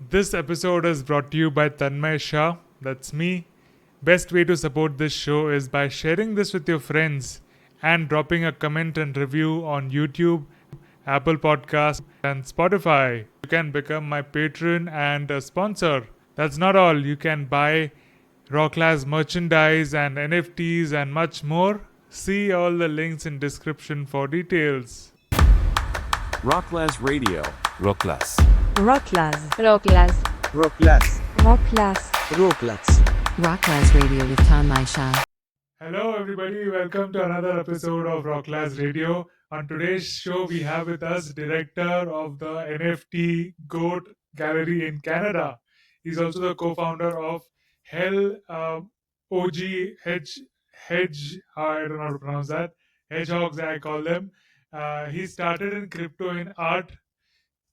This episode is brought to you by Tanmay Shah. That's me. Best way to support this show is by sharing this with your friends and dropping a comment and review on YouTube, Apple Podcasts, and Spotify. You can become my patron and a sponsor. That's not all. You can buy Rocklaz merchandise and NFTs and much more. See all the links in description for details. Rocklaz Radio. Rocklaz. Rocklaz. Rocklaz. Rocklaz. Rocklaz. Rocklaz. Rocklaz Radio with Tanmay Shah. Hello, everybody. Welcome to another episode of Rocklaz Radio. On today's show, we have with us director of the NFT GOAT Gallery in Canada. He's also the co-founder of Hell OG Hedge. I don't know how to pronounce that. Hedgehogs, I call them. He started in crypto in art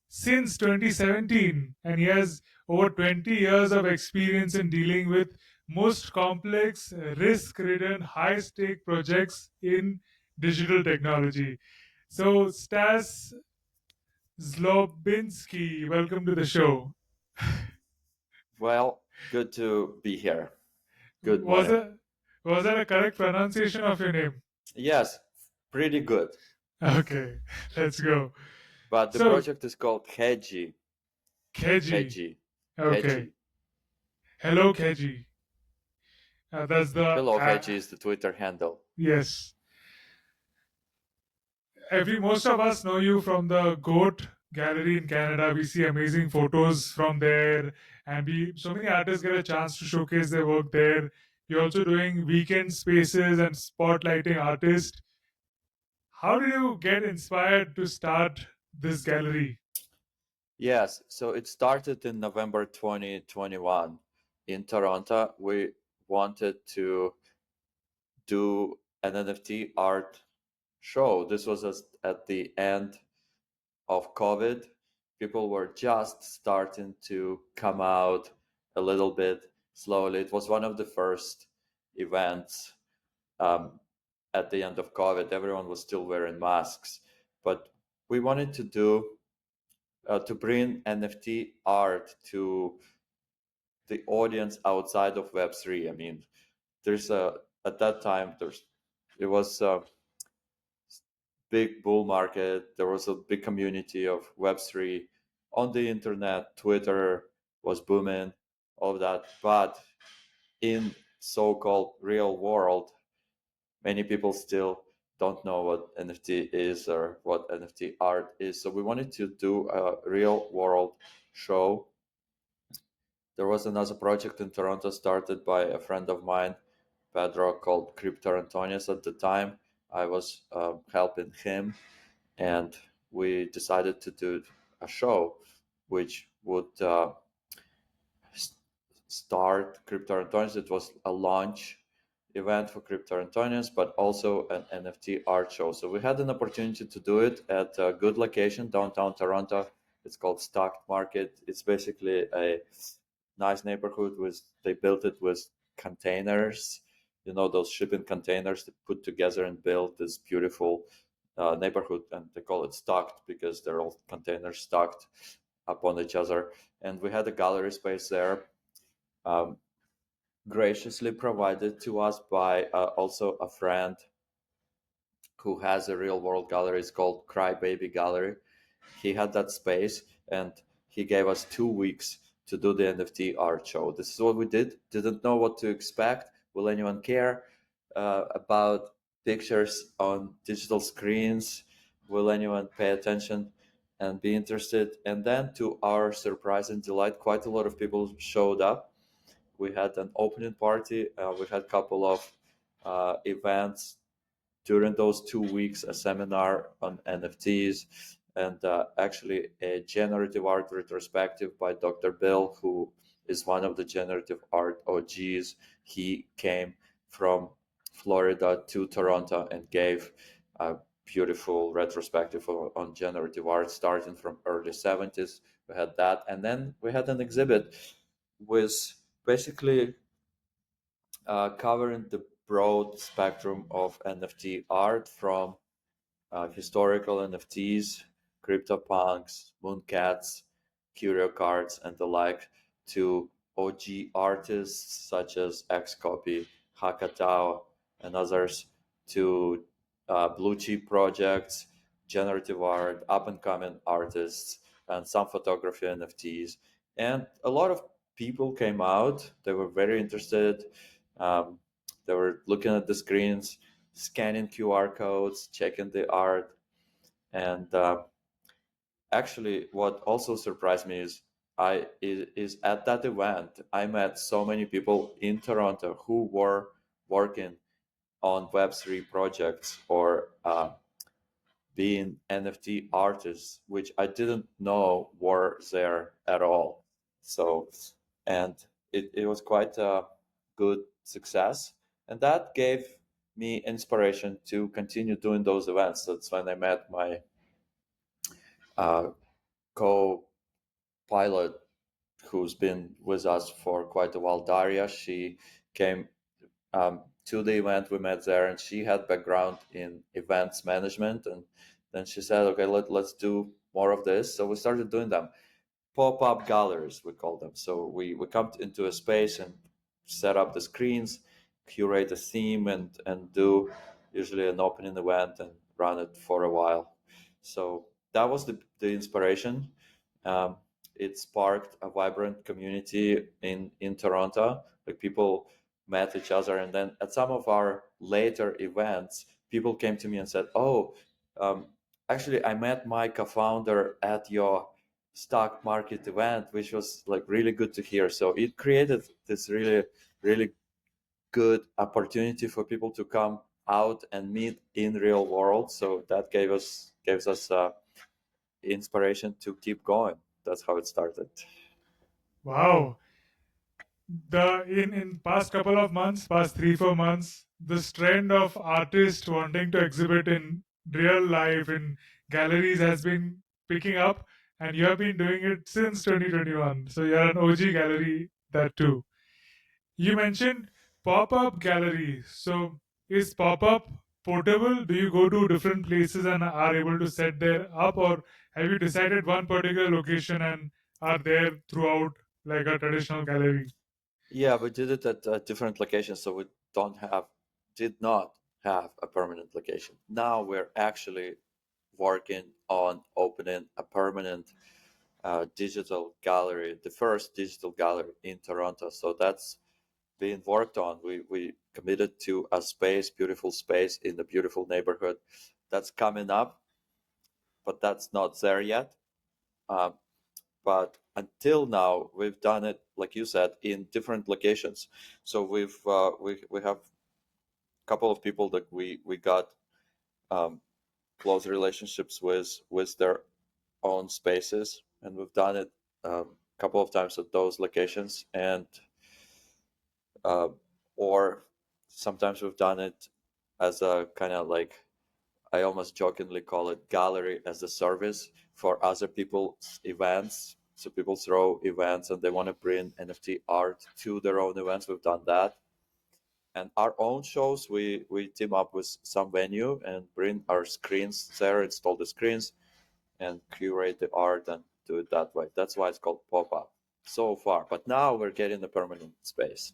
since 2017, and he has over 20 years of experience in dealing with most complex, risk-ridden, high-stake projects in digital technology. So, Stas Zlobinski, welcome to the show. Well, good to be here. Good Was morning. it was that a correct pronunciation of your name? Yes, pretty good. Okay, let's go. But the So- project is called Hedgie. Keji. Hedgie. Okay. Hedgie. Hello, Keji. That's the Hello, Hedgie is the Twitter handle. Yes. Most of us know you from the GOAT Gallery in Canada. We see amazing photos from there, and so many artists get a chance to showcase their work there. You're also doing weekend spaces and spotlighting artists. How did you get inspired to start this gallery? Yes, so it started in November 2021 in Toronto. We wanted to do an NFT art show. This was at the end of COVID. People were just starting to come out a little bit slowly. It was one of the first events at the end of COVID. Everyone was still wearing masks, but we wanted to bring NFT art to the audience outside of Web3. I mean, at that time it was a big bull market. There was a big community of Web3 on the internet. Twitter was booming, all of that. But in so-called real world, many people still don't know what NFT is or what NFT art is. So we wanted to do a real world show. There was another project in Toronto started by a friend of mine, Pedro, called Crypto Antonius. At the time, I was helping him, and we decided to do a show which would start Crypto Antonius. It was a launch event for Crypto Antonius, but also an NFT art show. So we had an opportunity to do it at a good location, downtown Toronto. It's called Stocked Market. It's basically a nice neighborhood. They built it with containers, those shipping containers they put together and build this beautiful neighborhood, and they call it Stocked because they're all containers stacked upon each other. And we had a gallery space there, graciously provided to us by also a friend who has a real world gallery. It's called Crybaby Gallery. He had that space, and he gave us 2 weeks to do the NFT art show. This is what we did. Didn't know what to expect. Will anyone care about pictures on digital screens? Will anyone pay attention and be interested? And then, to our surprise and delight, quite a lot of people showed up. We had an opening party. We had a couple of events during those 2 weeks, a seminar on NFTs, and actually a generative art retrospective by Dr. Bill, who is one of the generative art OGs. He came from Florida to Toronto and gave a beautiful retrospective on generative art starting from early 70s. We had that, and then we had an exhibit with basically covering the broad spectrum of NFT art, from historical NFTs, CryptoPunks, Mooncats, curio cards and the like, to OG artists such as Xcopy, Hakatao, and others, to blue chip projects, generative art, up and coming artists, and some photography NFTs. And a lot of people came out. They were very interested. Um, they were looking at the screens, scanning QR codes, checking the art. And actually, what also surprised me is at that event, I met so many people in Toronto who were working on Web3 projects or being NFT artists, which I didn't know were there at all. So, and it was quite a good success. And that gave me inspiration to continue doing those events. That's when I met my uh, co pilot who's been with us for quite a while, Daria. She came to the event. We met there, and she had background in events management. And then she said, "Okay, let's do more of this." So we started doing them. Pop-up galleries, we call them. So we come into a space and set up the screens, curate a theme, and do usually an opening event and run it for a while. So that was the inspiration. um, it sparked a vibrant community in Toronto. Like, people met each other, and then at some of our later events, people came to me and said, "Oh, actually, I met my co-founder at your stock market event," which was like really good to hear. So it created this really good opportunity for people to come out and meet in real world. So that gives us inspiration to keep going. That's how it started. Wow. The in past couple of months, past 3 4 months, this trend of artists wanting to exhibit in real life in galleries has been picking up, and you have been doing it since 2021. So you're an OG gallery, that too. You mentioned pop-up gallery. So is pop-up portable? Do you go to different places and are able to set there up, or have you decided one particular location and are there throughout like a traditional gallery? Yeah, we did it at different locations, so we did not have a permanent location. Now we're actually working on opening a permanent digital gallery, the first digital gallery in Toronto. So that's being worked on. We committed to a space, beautiful space in a beautiful neighborhood. That's coming up, but that's not there yet. Um, but until now, we've done it, like you said, in different locations. So we have a couple of people that we got um, close relationships with their own spaces, and we've done it a couple of times at those locations. And uh, or sometimes we've done it as a kind of like, I almost jokingly call it gallery as a service for other people's events. So people throw events and they want to bring NFT art to their own events. We've done that. And our own shows, we team up with some venue and bring our screens there, install the screens, and curate the art and do it that way. That's why it's called pop-up so far. But now we're getting a permanent space.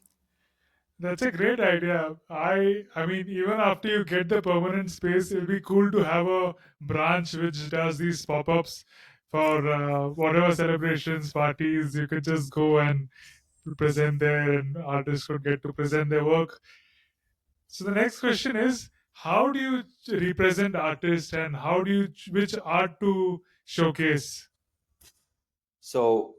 That's a great idea. I mean, even after you get the permanent space, it'll be cool to have a branch which does these pop-ups for whatever celebrations, parties. You could just go and present there, and artists could get to present their work. So the next question is, how do you represent artists, and how do you which art to showcase? So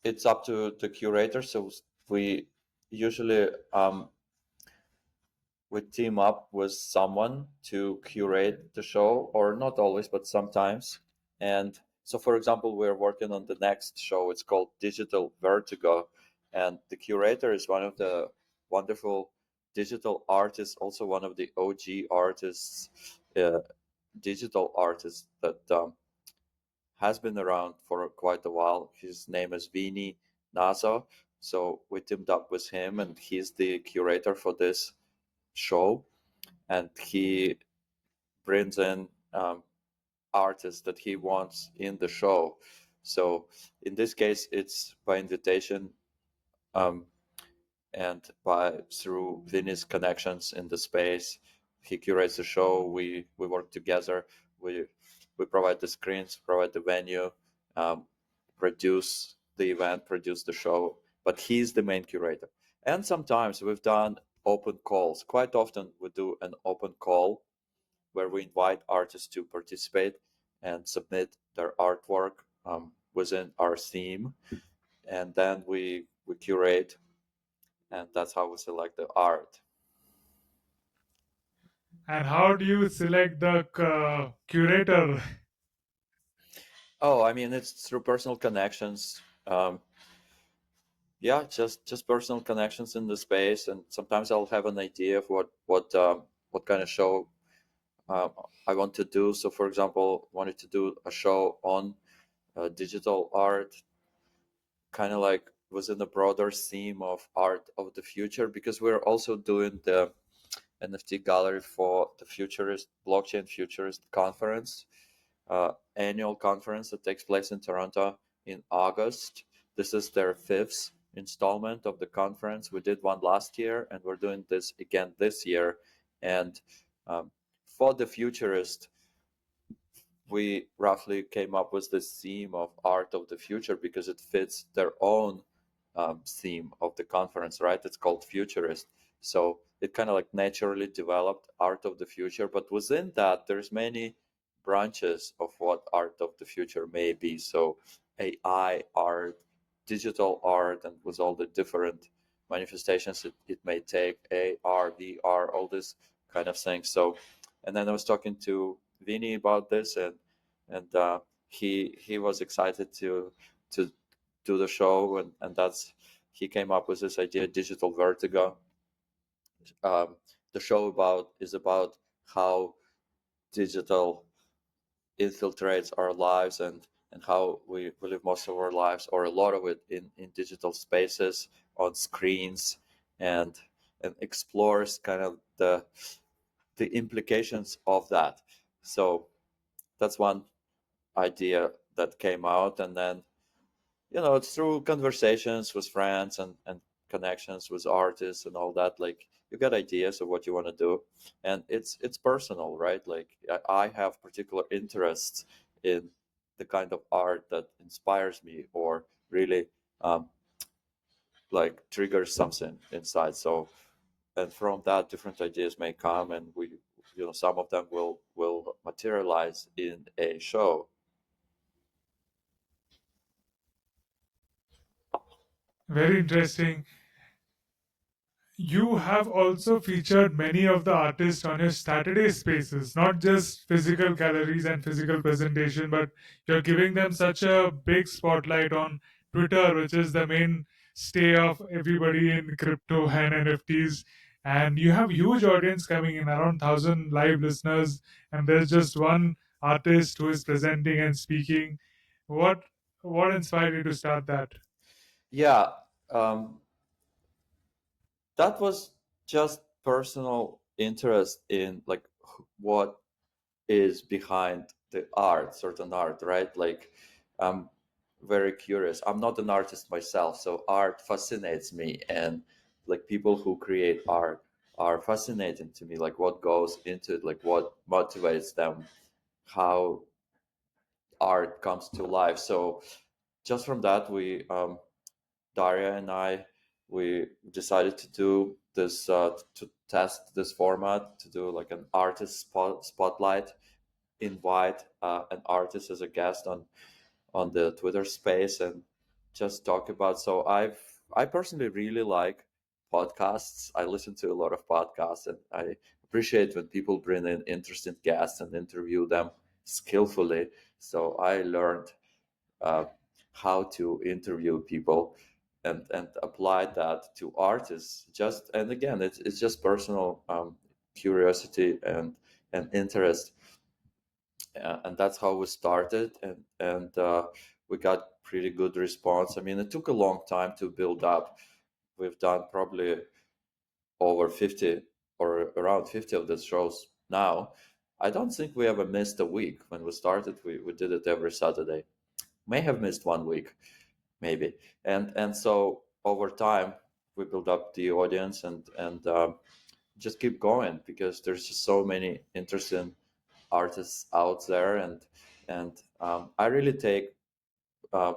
it's up to the curator. So we usually we team up with someone to curate the show, or not always, but sometimes. And so, for example, we're working on the next show. It's called Digital Vertigo, and the curator is one of the wonderful digital artists, also one of the OG artists, digital artists that has been around for quite a while. His name is Vini Naso. So we teamed up with him, and he's the curator for this show. And he brings in artists that he wants in the show. So in this case, it's by invitation, um, and by through Vinny's connections in the space. He curates the show. We work together. We provide the screens, provide the venue, um, produce the event, produce the show. But he's the main curator. And sometimes we've done open calls. Quite often we do an open call where we invite artists to participate and submit their artwork within our theme, and then we curate, and that's how we select the art. And how do you select the curator? Oh, I mean, it's through personal connections. Yeah, just personal connections in the space, and sometimes I'll have an idea of what kind of show um, I want to do. So, for example, wanted to do a show on digital art, kind of like within the broader theme of art of the future, because we're also doing the NFT gallery for the futurist blockchain futurist conference, annual conference that takes place in Toronto in August. This is their fifth installment of the conference. We did one last year, and we're doing this again this year. And um, for the futurist, we roughly came up with this theme of art of the future because it fits their own theme of the conference, right? It's called futurist. So it kind of like naturally developed art of the future, but within that there's many branches of what art of the future may be. So AI art, digital art, and with all the different manifestations it may take, AR, VR, all this kind of things. So, and then I was talking to Vinny about this, and he was excited to do the show, and that's he came up with this idea, digital vertigo. Um, the show about is about how digital infiltrates our lives, and how we live most of our lives, or a lot of it, in digital spaces on screens, and and explores kind of the implications of that. So that's one idea that came out, and then it's through conversations with friends, and connections with artists and all that, like you get ideas of what you want to do, and it's personal, right? Like I have particular interests in the kind of art that inspires me, or really um, like triggers something inside. So, and from that different ideas may come, and we some of them will materialize in a show. Very interesting. You have also featured many of the artists on your Saturday spaces, not just physical galleries and physical presentation, but you're giving them such a big spotlight on Twitter, which is the main stay of everybody in crypto and NFTs. And you have huge audience coming in, around 1,000 live listeners, and there's just one artist who is presenting and speaking. What what inspired you to start that? Yeah, that was just personal interest in like what is behind the art, certain art, right? Like I'm very curious. I'm not an artist myself, so art fascinates me, and like people who create art are fascinating to me. Like what goes into it, like what motivates them, how art comes to life. So just from that, we Daria and I, we decided to do this, to test this format, to do like an artist spotlight, invite an artist as a guest on the Twitter space, and just talk about. So I personally really like podcasts. I listen to a lot of podcasts, and I appreciate when people bring in interesting guests and interview them skillfully. So I learned uh, how to interview people, and apply that to artists. Just, and again, it's just personal curiosity and interest, and that's how we started, and we got pretty good response. I mean, it took a long time to build up. We've done probably over 50, or around 50 of these shows now. I don't think we ever missed a week. When we started, we did it every Saturday. may have missed 1 week, maybe. And so over time, we build up the audience and just keep going, because there's just so many interesting artists out there, and I really take uh,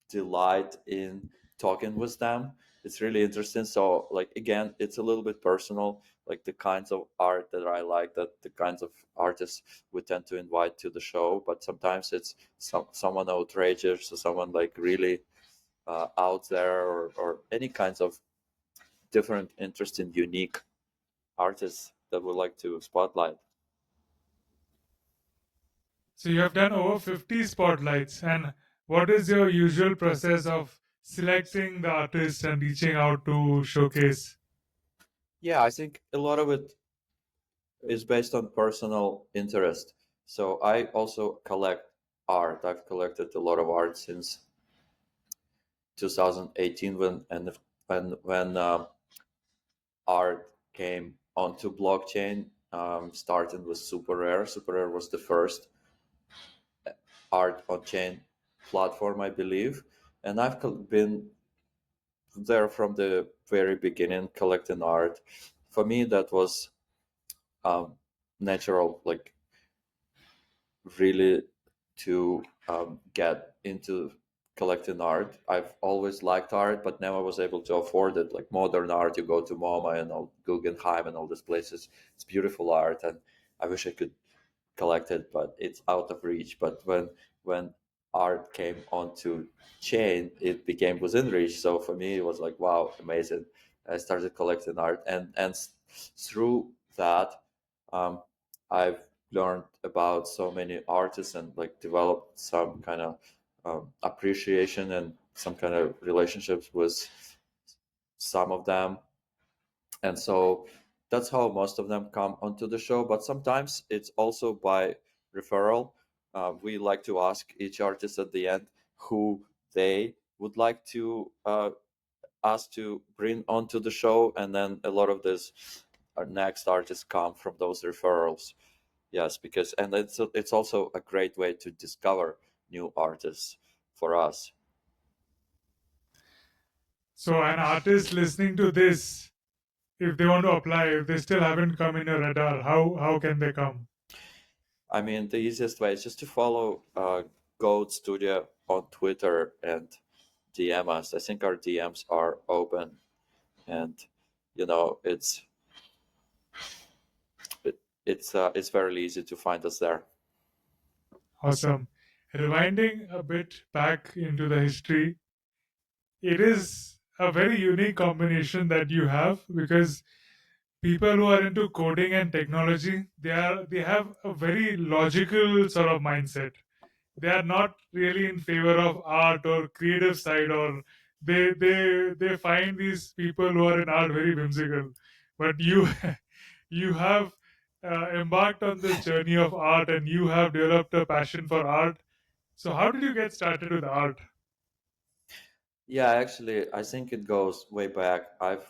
delight in talking with them. It's really interesting. So, like, again, it's a little bit personal, like the kinds of art that I like, that the kinds of artists we tend to invite to the show. But sometimes it's someone outrageous, or someone like really out there, or any kinds of different, interesting, unique artists that we like to spotlight. So you have done over 50 spotlights. And what is your usual process of selecting the artist and reaching out to showcase? Yeah, I think a lot of it is based on personal interest. So I also collect art. I've collected a lot of art since 2018, when art came onto blockchain. Starting with Super Rare. Super Rare was the first art on chain platform, I believe, and I've been there from the very beginning collecting art. For me, that was um, natural, like really to get into collecting art. I've always liked art, but never was able to afford it. Like modern art, you go to MoMA and all, Guggenheim and all these places. It's beautiful art, and I wish I could collected, but it's out of reach. But when art came onto chain, it became within reach. So for me, it was like, wow, amazing. I started collecting art, and through that, um, I've learned about so many artists and like developed some kind of appreciation and some kind of relationships with some of them. And so that's how most of them come onto the show, but sometimes it's also by referral. We like to ask each artist at the end who they would like to us to bring onto the show, and then a lot of this our next artists come from those referrals. Yes, because and it's also a great way to discover new artists for us. So an artist listening to this, if they want to apply, if they still haven't come in your radar, how can they come? I mean, the easiest way is just to follow Goat Studio on Twitter and DM us. I think our DMs are open, and it's it's very easy to find us there. Awesome. Rewinding a bit back into the history, it is a very unique combination that you have, because people who are into coding and technology, they have a very logical sort of mindset. They are not really in favor of art or creative side, or they find these people who are in art very whimsical. But you you have embarked on this journey of art, and you have developed a passion for art. So how did you get started with art? Yeah, actually, I think it goes way back. I've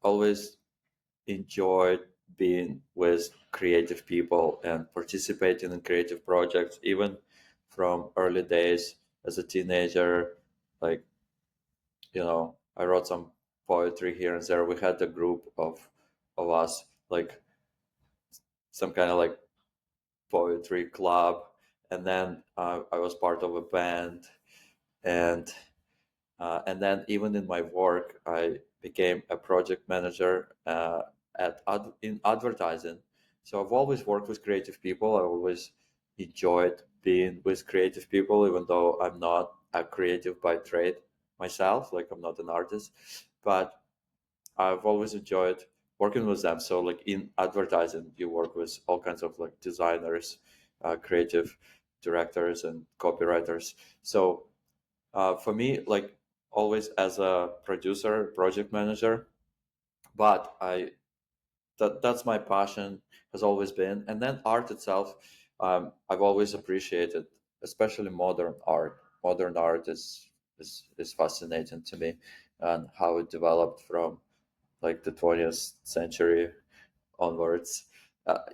always enjoyed being with creative people and participating in creative projects, even from early days as a teenager. Like, I wrote some poetry here and there. We had a group of us, like some kind of like poetry club, and then I was part of a band, and and then even in my work, I became a project manager in advertising. So I've always worked with creative people. I always enjoyed being with creative people, even though I'm not a creative by trade myself. Like I'm not an artist, but I've always enjoyed working with them. So like in advertising, you work with all kinds of like designers, creative directors, and copywriters. So for me, like always as a producer, project manager, but that's my passion has always been. And then art itself, I've always appreciated, especially modern art. Modern art is fascinating to me, and how it developed from like the 20th century onwards,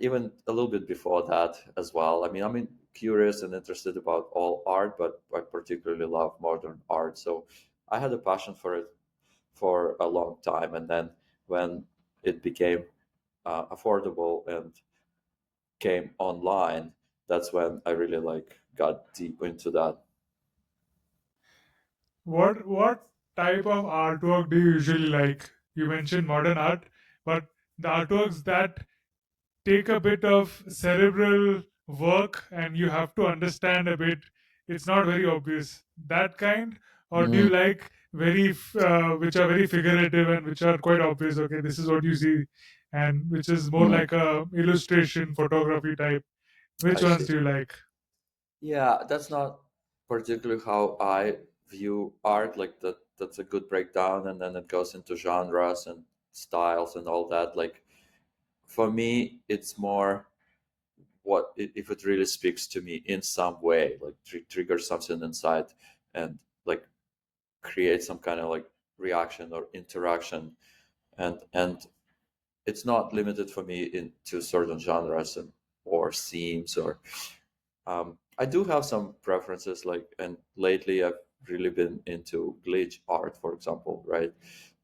even a little bit before that as well. I mean, curious and interested about all art, but I particularly love modern art. So I had a passion for it for a long time, and then when it became affordable and came online, that's when I really like got deep into that. What type of artwork do you usually like? You mentioned modern art, but the artworks that take a bit of cerebral work and you have to understand a bit, it's not very obvious, that kind? Or do you Mm, like which are very figurative and which are quite obvious, okay, this is what you see, and which is more mm, like a illustration photography type? Which I ones see. do you like? Yeah, that's not particularly how I view art. Like that's a good breakdown, and then it goes into genres and styles and all that. Like for me, it's more if it really speaks to me in some way, like trigger something inside, and like create some kind of like reaction or interaction, and it's not limited for me into certain genres or themes or I do have some preferences, like, and lately I've really been into glitch art, for example, right?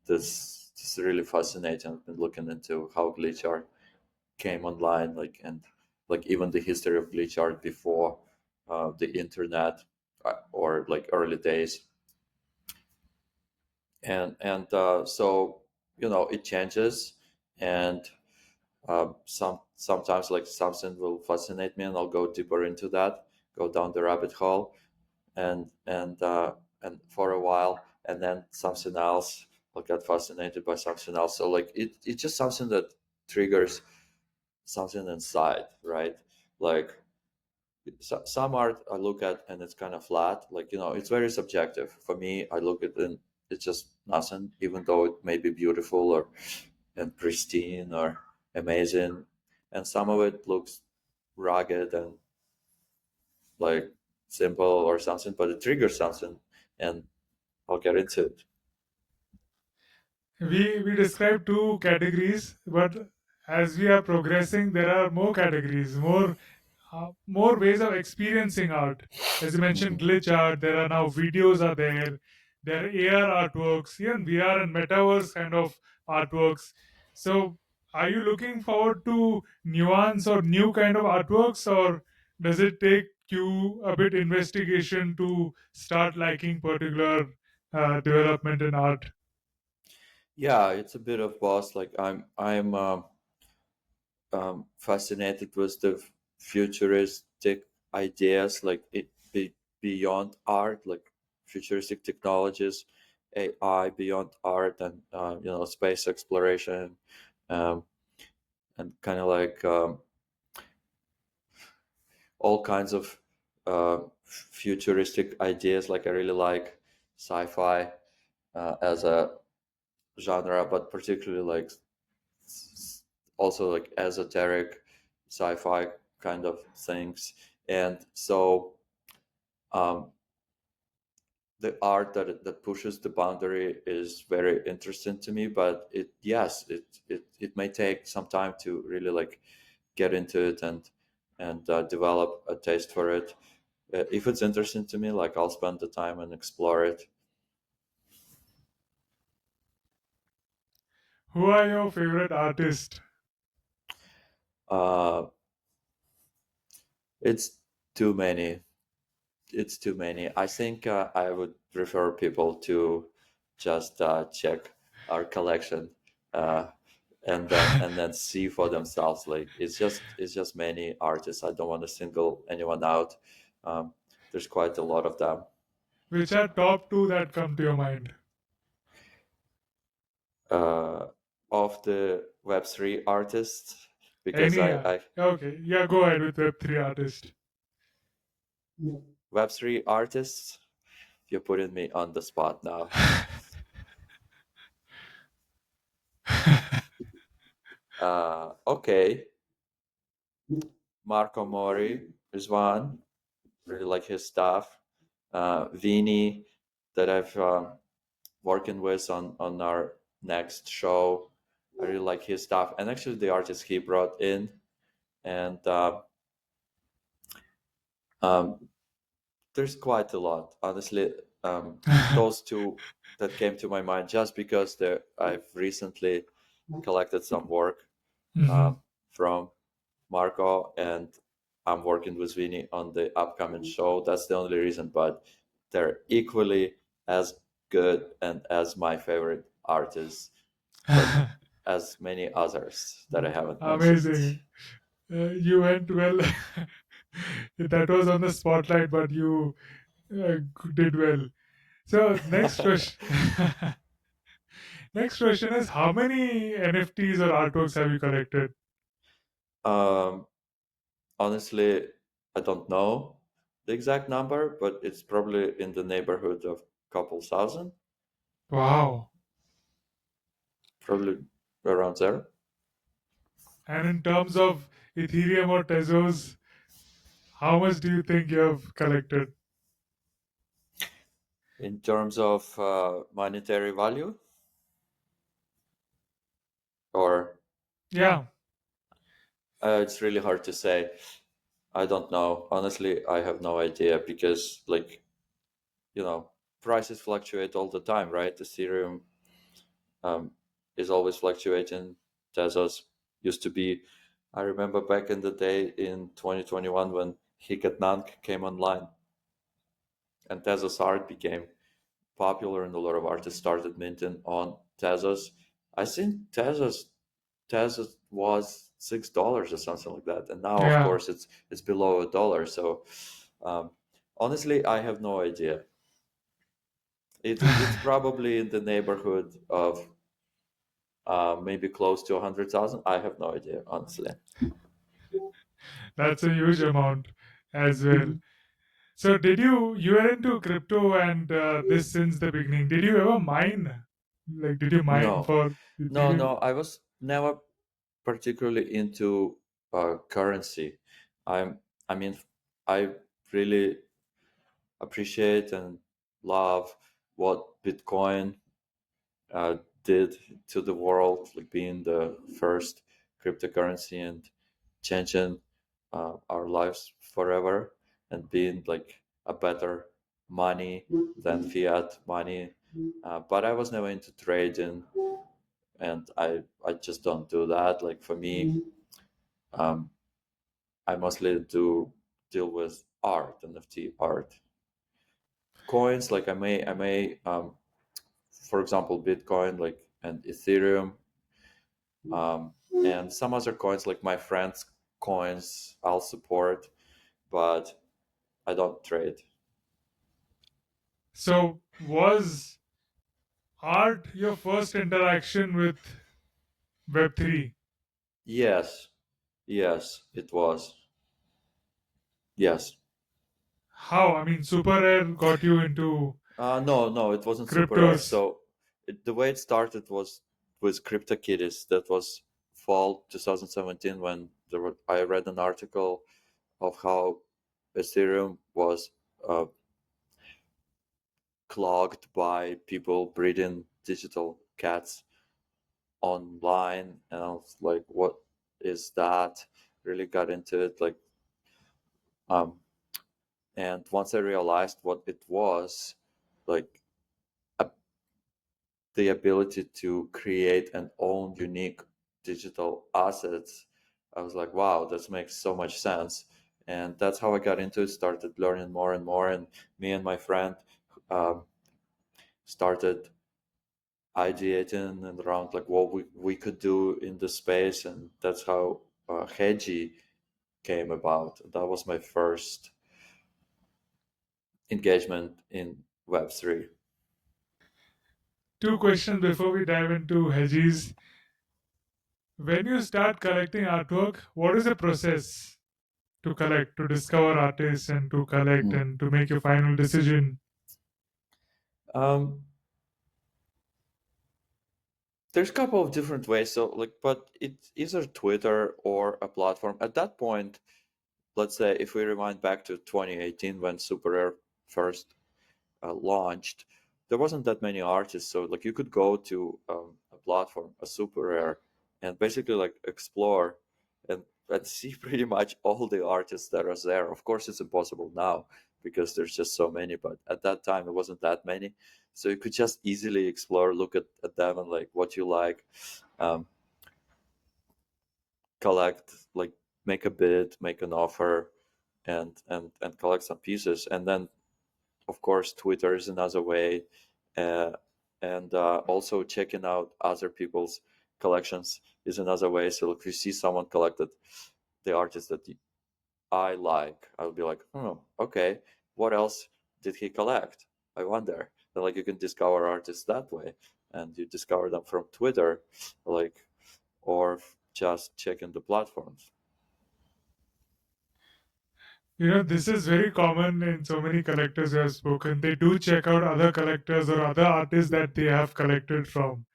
This is really fascinating. I've been looking into how glitch art came online, like, and like even the history of glitch art before the internet or like early days, and so it changes, and sometimes like something will fascinate me, and I'll go deeper into that, go down the rabbit hole, and for a while, and then something else, I'll get fascinated by something else. So like it's just something that triggers something inside, right? Like some art I look at and it's kind of flat, like it's very subjective. For me, I look at it and it's just nothing, even though it may be beautiful or and pristine or amazing, and some of it looks rugged and like simple or something, but it triggers something, and I'll get into it. We described two categories, but as we are progressing, there are more categories, more ways of experiencing art. As you mentioned, Mhm. glitch art. There are now videos are there. There are AR artworks, even VR and metaverse kind of artworks. So, are you looking forward to nuance or new kind of artworks, or does it take you a bit investigation to start liking particular development in art? Yeah, it's a bit of both. Like I'm fascinated with the futuristic ideas, like beyond art, like futuristic technologies, AI beyond art, and space exploration, um, and kind of like all kinds of futuristic ideas. Like I really like sci-fi as a genre, but particularly like also like esoteric sci-fi kind of things. And so um, the art that pushes the boundary is very interesting to me. But it may take some time to really like get into it and develop a taste for it. If it's interesting to me, like I'll spend the time and explore it. Who are your favorite artists? Uh, it's too many. It's too many. I think I would prefer people to just check our collection uh, and then see for themselves. Like it's just many artists. I don't want to single anyone out. Um, there's quite a lot of them. Which are top two that come to your mind? Uh, of the Web3 artists, because Any? I Okay, yeah, go ahead with Web3 artist. Web3 artists. You're putting me on the spot now. Okay, Marco Mori is one. Really like his stuff. Vini, that I've working with on our next show. I really like his stuff, and actually the artist he brought in, and Um, there's quite a lot, honestly. Those two that came to my mind just because I've recently collected some work Mhm. from Marco, and I'm working with Vinny on the upcoming show. That's the only reason, but they're equally as good and as my favorite artists, but as many others that I haven't mentioned. Amazing. You went well. That was on the spotlight, but you uh, did well. So next question. Next question is, how many NFTs or artworks have you collected? um, honestly, I don't know the exact number, but it's probably in the neighborhood of couple thousand, Wow. probably around there. And in terms of Ethereum or Tezos, how much do you think you have collected? In terms of monetary value, or Yeah, it's really hard to say. I don't know. Honestly, I have no idea because, like, prices fluctuate all the time, right? Ethereum um, is always fluctuating. Tezos used to be. I remember back in the day in 2021 when Hikat came online and Tezos art became popular and a lot of artists started minting on Tezos. I think Tezos was $6 or something like that, and now of yeah. course it's below $1. So um, honestly, I have no idea. It's probably in the neighborhood of maybe close to 100,000. I have no idea, honestly. That's a huge amount as well. So you were into crypto and this since the beginning. Did you ever mine? Like, did you mine No, for Ethereum? no. I was never particularly into currency. I'm. I mean, I really appreciate and love what Bitcoin uh, did to the world, like being the first cryptocurrency and changing our lives forever and being like a better money than fiat money. But I was never into trading, and I just don't do that. Like for me, um, I mostly do deal with art, NFT art, coins. Like I may for example, Bitcoin, like and Ethereum, and some other coins, like my friends' coins, I'll support, but I don't trade. So was art your first interaction with Web3? Yes, yes, it was. Yes. How? I mean, Super Rare got you into No, no, it wasn't super rare. cryptos. So the way it started was with CryptoKitties. That was fall 2017 when I read an article of how Ethereum was uh, clogged by people breeding digital cats online, and I was like, "What is that?" Really got into it, like, um, and once I realized what it was, like a, the ability to create and own unique digital assets, I was like, "Wow, this makes so much sense." And that's how I got into it. Started learning more and more, and me and my friend um, started ideating and around like what we could do in the space, and that's how Hedgie came about. That was my first engagement in Web3. Two questions before we dive into Hedgies. When you start collecting artwork, what is the process to collect, to discover artists and to collect Mm. and to make your final decision? Um, there's a couple of different ways. So like, but it's either Twitter or a platform. At that point, let's say if we rewind back to 2018 when Super Rare first launched, there wasn't that many artists. So like you could go to a platform, a Super Rare, and basically like explore. And and see pretty much all the artists that are there. Of course, it's impossible now because there's just so many, but at that time it wasn't that many. So you could just easily explore, look at them and like what you like, um, collect, like make a bid, make an offer, and collect some pieces. And then of course Twitter is another way, uh, and also checking out other people's collections is another way. So if you see someone collected the artist that I like, I'll be like, okay, what else did he collect? I wonder. And like you can discover artists that way, and you discover them from Twitter, like, or just checking the platforms. This is very common in so many collectors who have spoken. They do check out other collectors or other artists that they have collected from.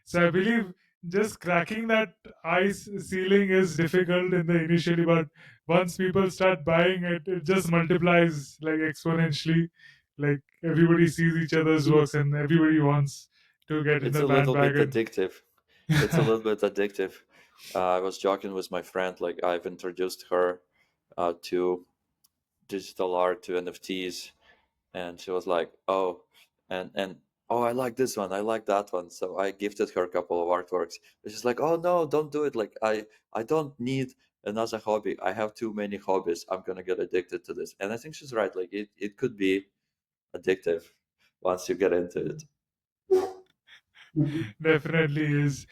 So I believe just cracking that ice ceiling is difficult in the initially, but once people start buying it, it just multiplies like exponentially. Like everybody sees each other's works and everybody wants to get in It's the a little bit bandwagon. addictive. It's a little bit addictive. I was joking with my friend, like I've introduced her to digital art, to NFTs, and she was like, "Oh, and oh, I like this one, I like that one." So I gifted her a couple of artworks. And she's like, "Oh no, don't do it! Like I don't need another hobby. I have too many hobbies. I'm gonna get addicted to this." And I think she's right. Like it could be addictive once you get into it. Definitely is.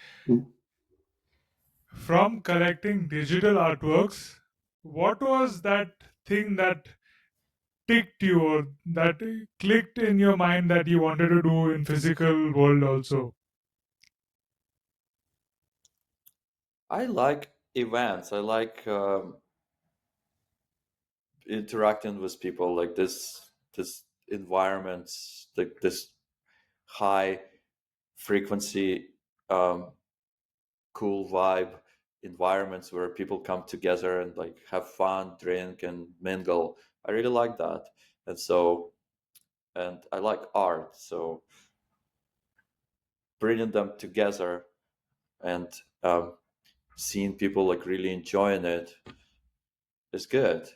From collecting digital artworks, what was that thing that ticked you or that clicked in your mind that you wanted to do in physical world also? I like events. I like interacting with people, like this environments, like this high frequency, um, cool vibe environments where people come together and like have fun, drink and mingle. I really like that. And so, and I like art, so bringing them together and seeing people like really enjoying it is good.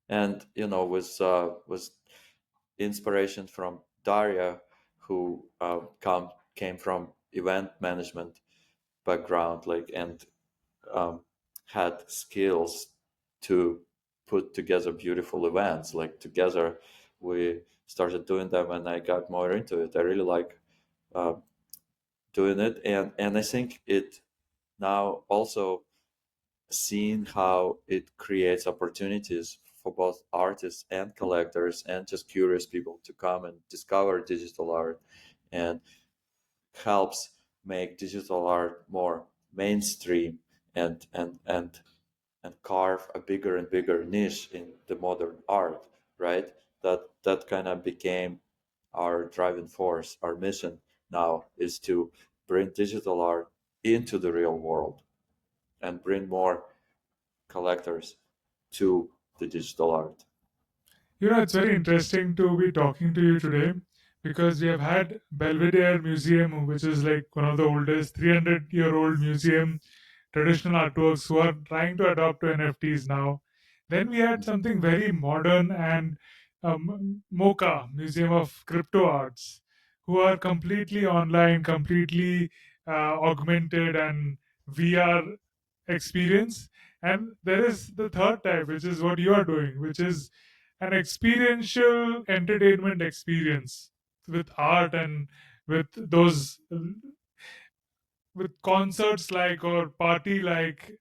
And with inspiration from Daria, who came from event management background, like, and um, had skills to put together beautiful events. Like together, we started doing them, and I got more into it. I really like uh, doing it, and I think it now also seeing how it creates opportunities for both artists and collectors and just curious people to come and discover digital art, and helps make digital art more mainstream, and carve a bigger and bigger niche in the modern art, right? That kind of became our driving force. Our mission now is to bring digital art into the real world and bring more collectors to the digital art. It's very interesting to be talking to you today because we have had Belvedere Museum, which is like one of the oldest 300-year-old museum, traditional artworks who are trying to adopt to NFTs now. Then we had something very modern and MoCA, Museum of Crypto Arts, who are completely online, completely augmented and VR experience. And there is the third type, which is what you are doing, which is an experiential entertainment experience with art and with those with concerts like or party like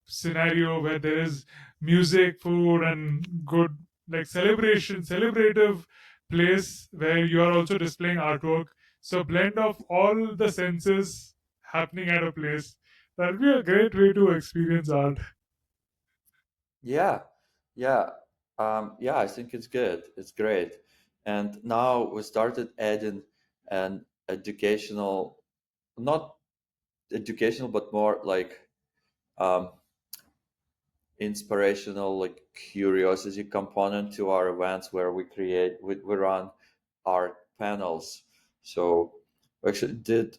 scenario where there is music, food and good like celebrative place where you are also displaying artwork, so blend of all the senses happening at a place. That'll be a great way to experience art. Yeah, yeah, yeah. I think it's good. It's great. And now we started adding an educational, not educational, but more like um, inspirational, like curiosity component to our events where we run art panels. So we actually did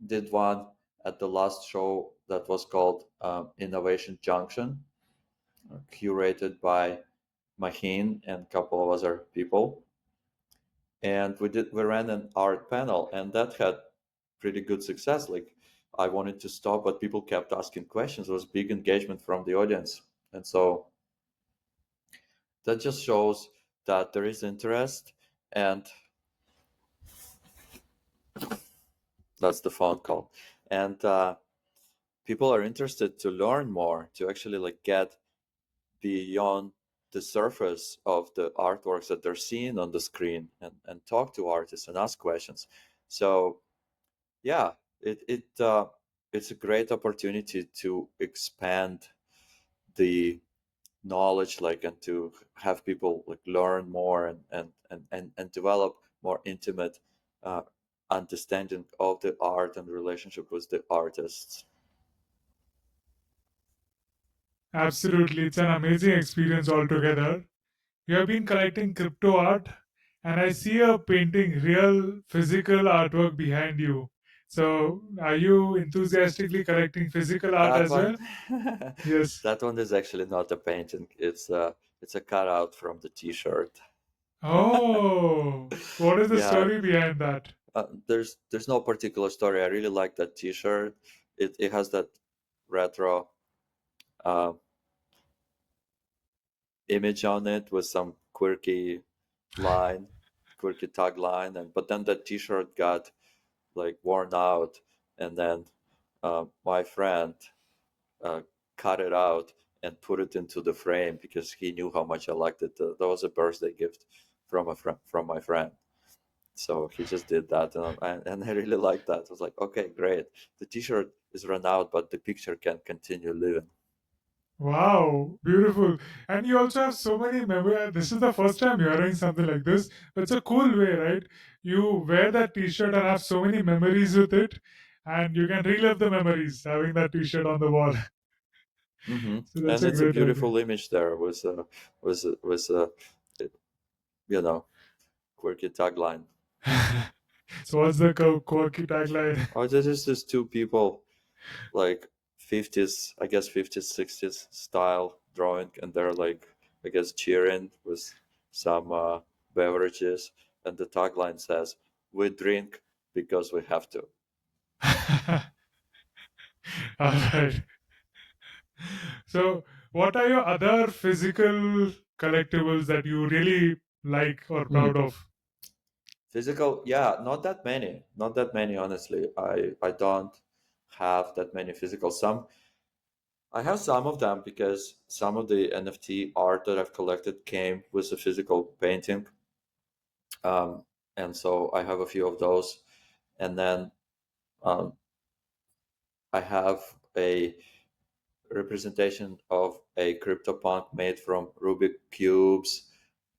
did one at the last show that was called Innovation Junction, curated by Maheen and a couple of other people. And we ran an art panel, and that had pretty good success. Like, I wanted to stop, but people kept asking questions. There was big engagement from the audience, and so that just shows that there is interest, and that's the phone call. And people are interested to learn more, to actually like get beyond the surface of the artworks that they're seeing on the screen, and talk to artists and ask questions. So yeah, it's a great opportunity to expand the knowledge, like, and to have people like learn more, and develop more intimate uh, understanding of the art and relationship with the artists. Absolutely, it's an amazing experience altogether. You have been collecting crypto art, and I see a painting, real physical artwork behind you. So, are you enthusiastically collecting physical art That as one, well? Yes. that one is actually not a painting. It's a cutout from the T-shirt. Oh, what is the Yeah, story behind that? there's no particular story. I really like that T-shirt. It has that retro uh, image on it with some line, quirky tagline, and but then the T-shirt got like worn out, and then my friend uh, cut it out and put it into the frame because he knew how much I liked it. That was a birthday gift from a friend, from my friend. So he just did that, and I really liked that. I was like, okay, great. The T-shirt is run out, but the picture can continue living. Wow, beautiful. And you also have so many memories. This is the first time you're hearing something like this. But it's a cool way, right? You wear that t shirt and have so many memories with it, and you can relive the memories having that t shirt on the wall. So that's And a it's a great idea. beautiful image there with you know quirky tagline. So, what's the quirky tagline? Oh, this is just two people, like 50s, I guess 50s, 60s style drawing, and they're like, I guess, cheering with some beverages, and the tagline says, "We drink because we have to." All right. So, what are your other physical collectibles that you really like or Hmm. proud of? Physical, yeah, not that many, honestly. I don't have that many physical. I have some of them because some of the NFT art that I've collected came with a physical painting, um, and so I have a few of those. And then um, I have a representation of a CryptoPunk made from Rubik cubes.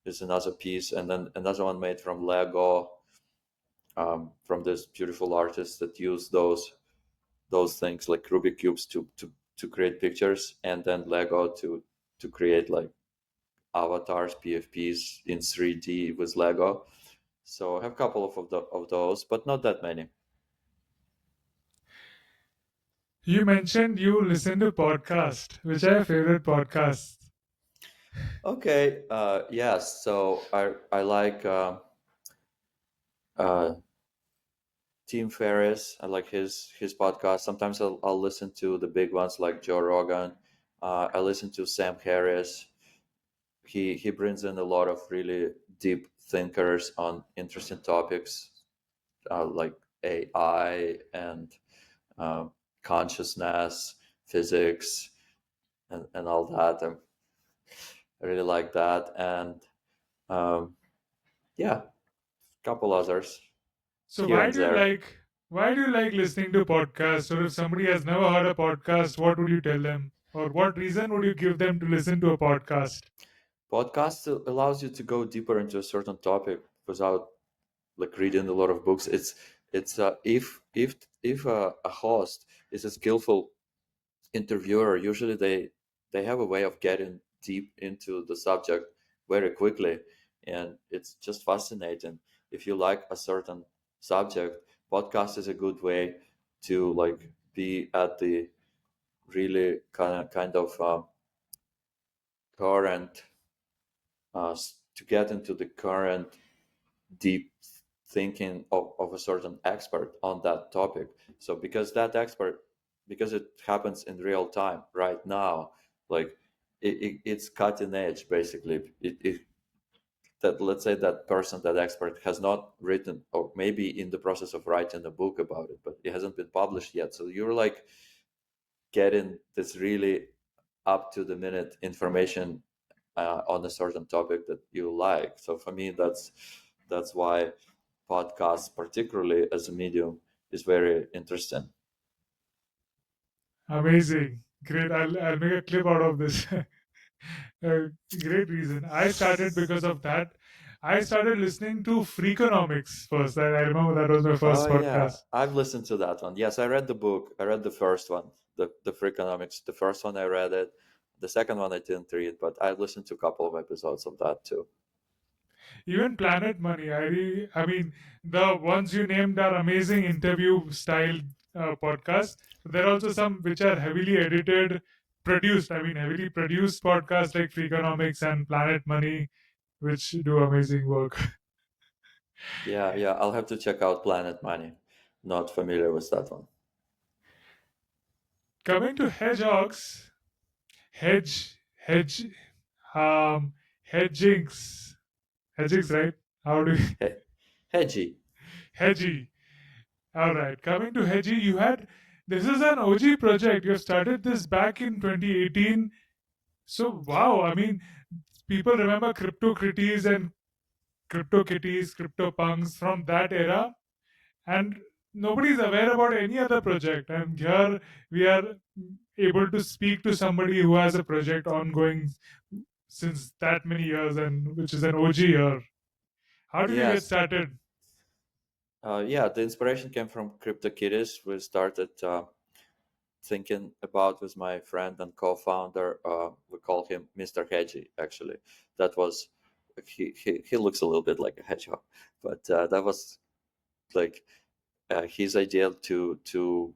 Is another piece, and then another one made from Lego, from this beautiful artist that use those things like Rubik cubes to create pictures, and then Lego to create like avatars, PFPs in 3D with Lego. So I have a couple of those, but not that many. You mentioned you listen to podcast. Which are your favorite podcasts? Okay, yes. So I like uh, Tim Ferriss. I like his podcast. Sometimes I'll listen to the big ones like Joe Rogan. I listen to Sam Harris. He brings in a lot of really deep thinkers on interesting topics, like AI and consciousness, physics, and all that. I really like that, and um, yeah, a couple others So here and there. why do you like listening to podcasts? Or if somebody has never heard a podcast, what would you tell them? Or what reason would you give them to listen to a podcast? Podcast allows you to go deeper into a certain topic without like reading a lot of books. It's if a host is a skillful interviewer, usually they have a way of getting deep into the subject very quickly, and it's just fascinating. If you like a certain subject, podcast is a good way to like be at the really kind of current to get into the current deep thinking of a certain expert on that topic. So because that expert, because it happens in real time right now, like it's cutting edge basically. That, let's say, that person, that expert has not written, or maybe in the process of writing a book about it, but it hasn't been published yet. So you're like getting this really up to the minute information on a certain topic that you like. So for me, that's why podcasts, particularly as a medium, is very interesting. Amazing. Great. I'll make a clip out of this. Great reason. I started because of that. I started listening to Freakonomics first. I remember that was my Oh first yeah, podcast. I've listened to that one. Yes, I read the book. I read the first one, the Freakonomics. The first one I read it. The second one I didn't read, but I listened to a couple of episodes of that too. Even Planet Money. I mean, the ones you named are amazing interview style podcasts. But there are also some which are heavily edited, produced. I mean, heavily produced podcasts like Freakonomics and Planet Money, which do amazing work. Yeah, yeah, I'll have to check out Planet Money. Not familiar with that one. Coming to hedgehogs, hedge, um, hedgings, hedgings, right? How do you, Hedgie. hedgy? All right. Coming to hedgy, you had this is an OG project. You started this back in 2018. So wow, I mean, people remember CryptoCritties and CryptoKitties, CryptoPunks from that era, and nobody's aware about any other project. And here we are able to speak to somebody who has a project ongoing since that many years, and which is an OG here. How did you get Yes. started? Yeah, the inspiration came from CryptoKitties. We started thinking about with my friend and co-founder. We call him Mr. Hedgie. Actually, that was he looks a little bit like a hedgehog, but that was like his idea to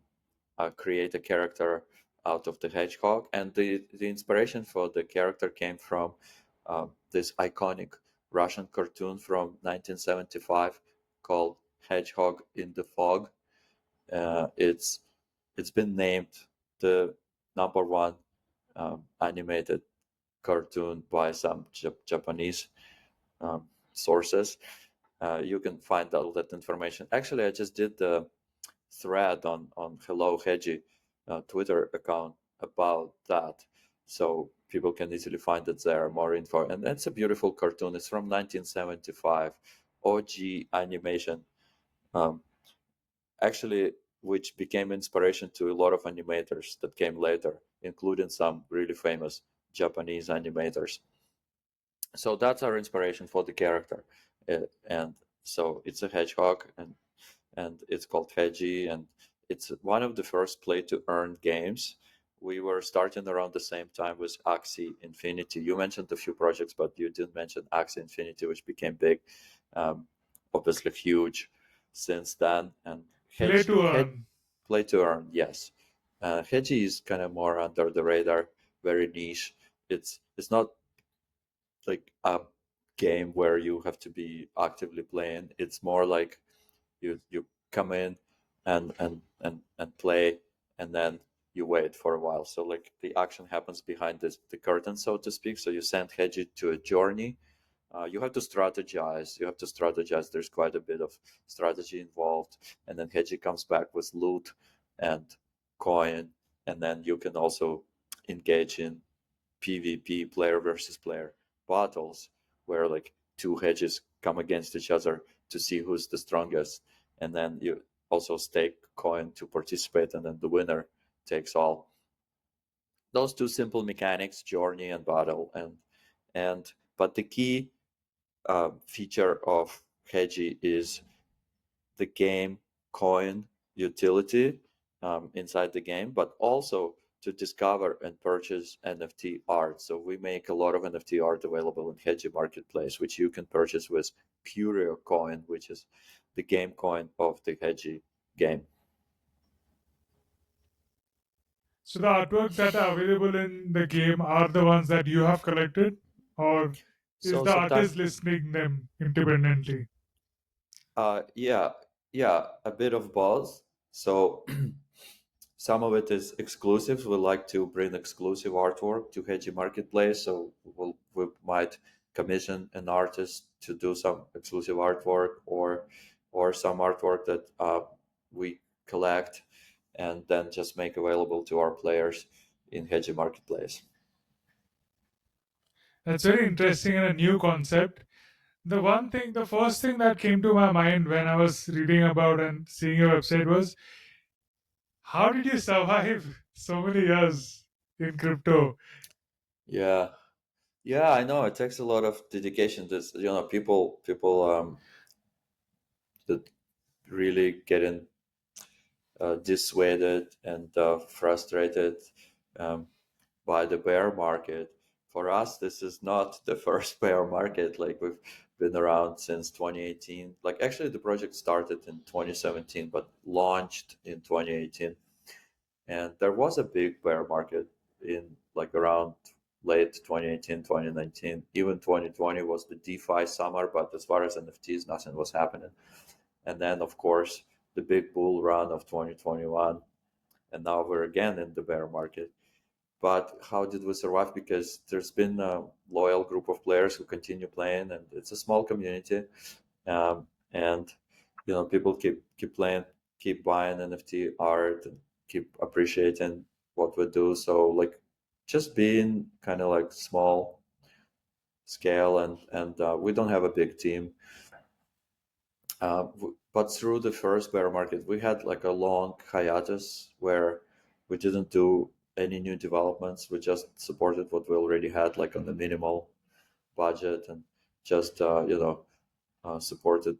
create a character out of the hedgehog, and the inspiration for the character came from this iconic Russian cartoon from 1975 called Hedgehog in the Fog. It's been named the number one animated cartoon by some Japanese sources. You can find all that information. Actually, I just did the thread on Hello Hedgie Twitter account about that, so people can easily find it there. More info, and it's a beautiful cartoon. It's from 1975, OG animation. Um, Actually, which became inspiration to a lot of animators that came later, including some really famous Japanese animators. So that's our inspiration for the character. And so it's a hedgehog, and it's called Hedgie, and it's one of the first play to earn games. We were starting around the same time with Axie Infinity. You mentioned a few projects, but you didn't mention Axie Infinity, which became big, um, obviously huge since then. And Play to Hedge earn. play to earn, yes. Hedgie is kind of more under the radar, very niche. It's not like a game where you have to be actively playing. It's more like you come in and play, and then you wait for a while. So like the action happens behind the curtain, so to speak. So you send Hedgie to a journey. You have to strategize. You have to strategize. There's quite a bit of strategy involved, and then Hedgie comes back with loot and coin, and then you can also engage in PvP, player versus player battles, where like two hedges come against each other to see who's the strongest, and then you also stake coin to participate, and then the winner takes all. Those two simple mechanics, journey and battle, and but the key feature of Hedgie is the game coin utility inside the game, but also to discover and purchase NFT art. So we make a lot of NFT art available in Hedgie Marketplace, which you can purchase with Curio coin, which is the game coin of the Hedgie game. So the artworks that are available in the game are the ones that you have collected, or is So the sometimes, artist listing them independently? yeah, yeah, a bit of both. So some of it is exclusive. We like to bring exclusive artwork to Hedgie Marketplace. So we might commission an artist to do some exclusive artwork, or some artwork that we collect and then just make available to our players in Hedgie Marketplace. That's very interesting and a new concept. The first thing that came to my mind when I was reading about and seeing your website was, how did you survive so many years in crypto? Yeah, yeah, I know it takes a lot of dedication. This, people that really get in dissuaded and frustrated um, by the bear market. For us, this is not the first bear market. Like, we've been around since 2018. Like, actually, the project started in 2017, but launched in 2018. And there was a big bear market in, like, around late 2018, 2019. Even 2020 was the DeFi summer, but as far as NFTs, nothing was happening. And then, of course, the big bull run of 2021, and now we're again in the bear market. But how did we survive? Because there's been a loyal group of players who continue playing, and it's a small community. And people keep playing, keep buying NFT art, and keep appreciating what we do. So, like, just being kind of like small scale, and we don't have a big team. But through the first bear market, we had like a long hiatus where we didn't do any new developments. We just supported what we already had, like on the minimal budget, and just supported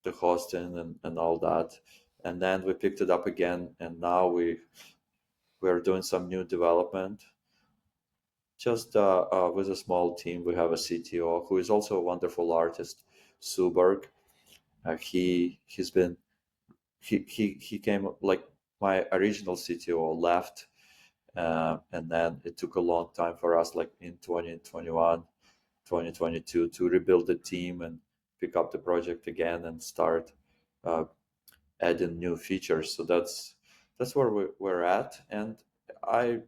the hosting and all that. And then we picked it up again, and now we're doing some new development. Just with a small team, we have a CTO who is also a wonderful artist, Suberg. He's been he came, like, my original CTO left, and then it took a long time for us, like in 2021, 2022, to rebuild the team and pick up the project again and start uh, adding new features. So that's where we're at, and I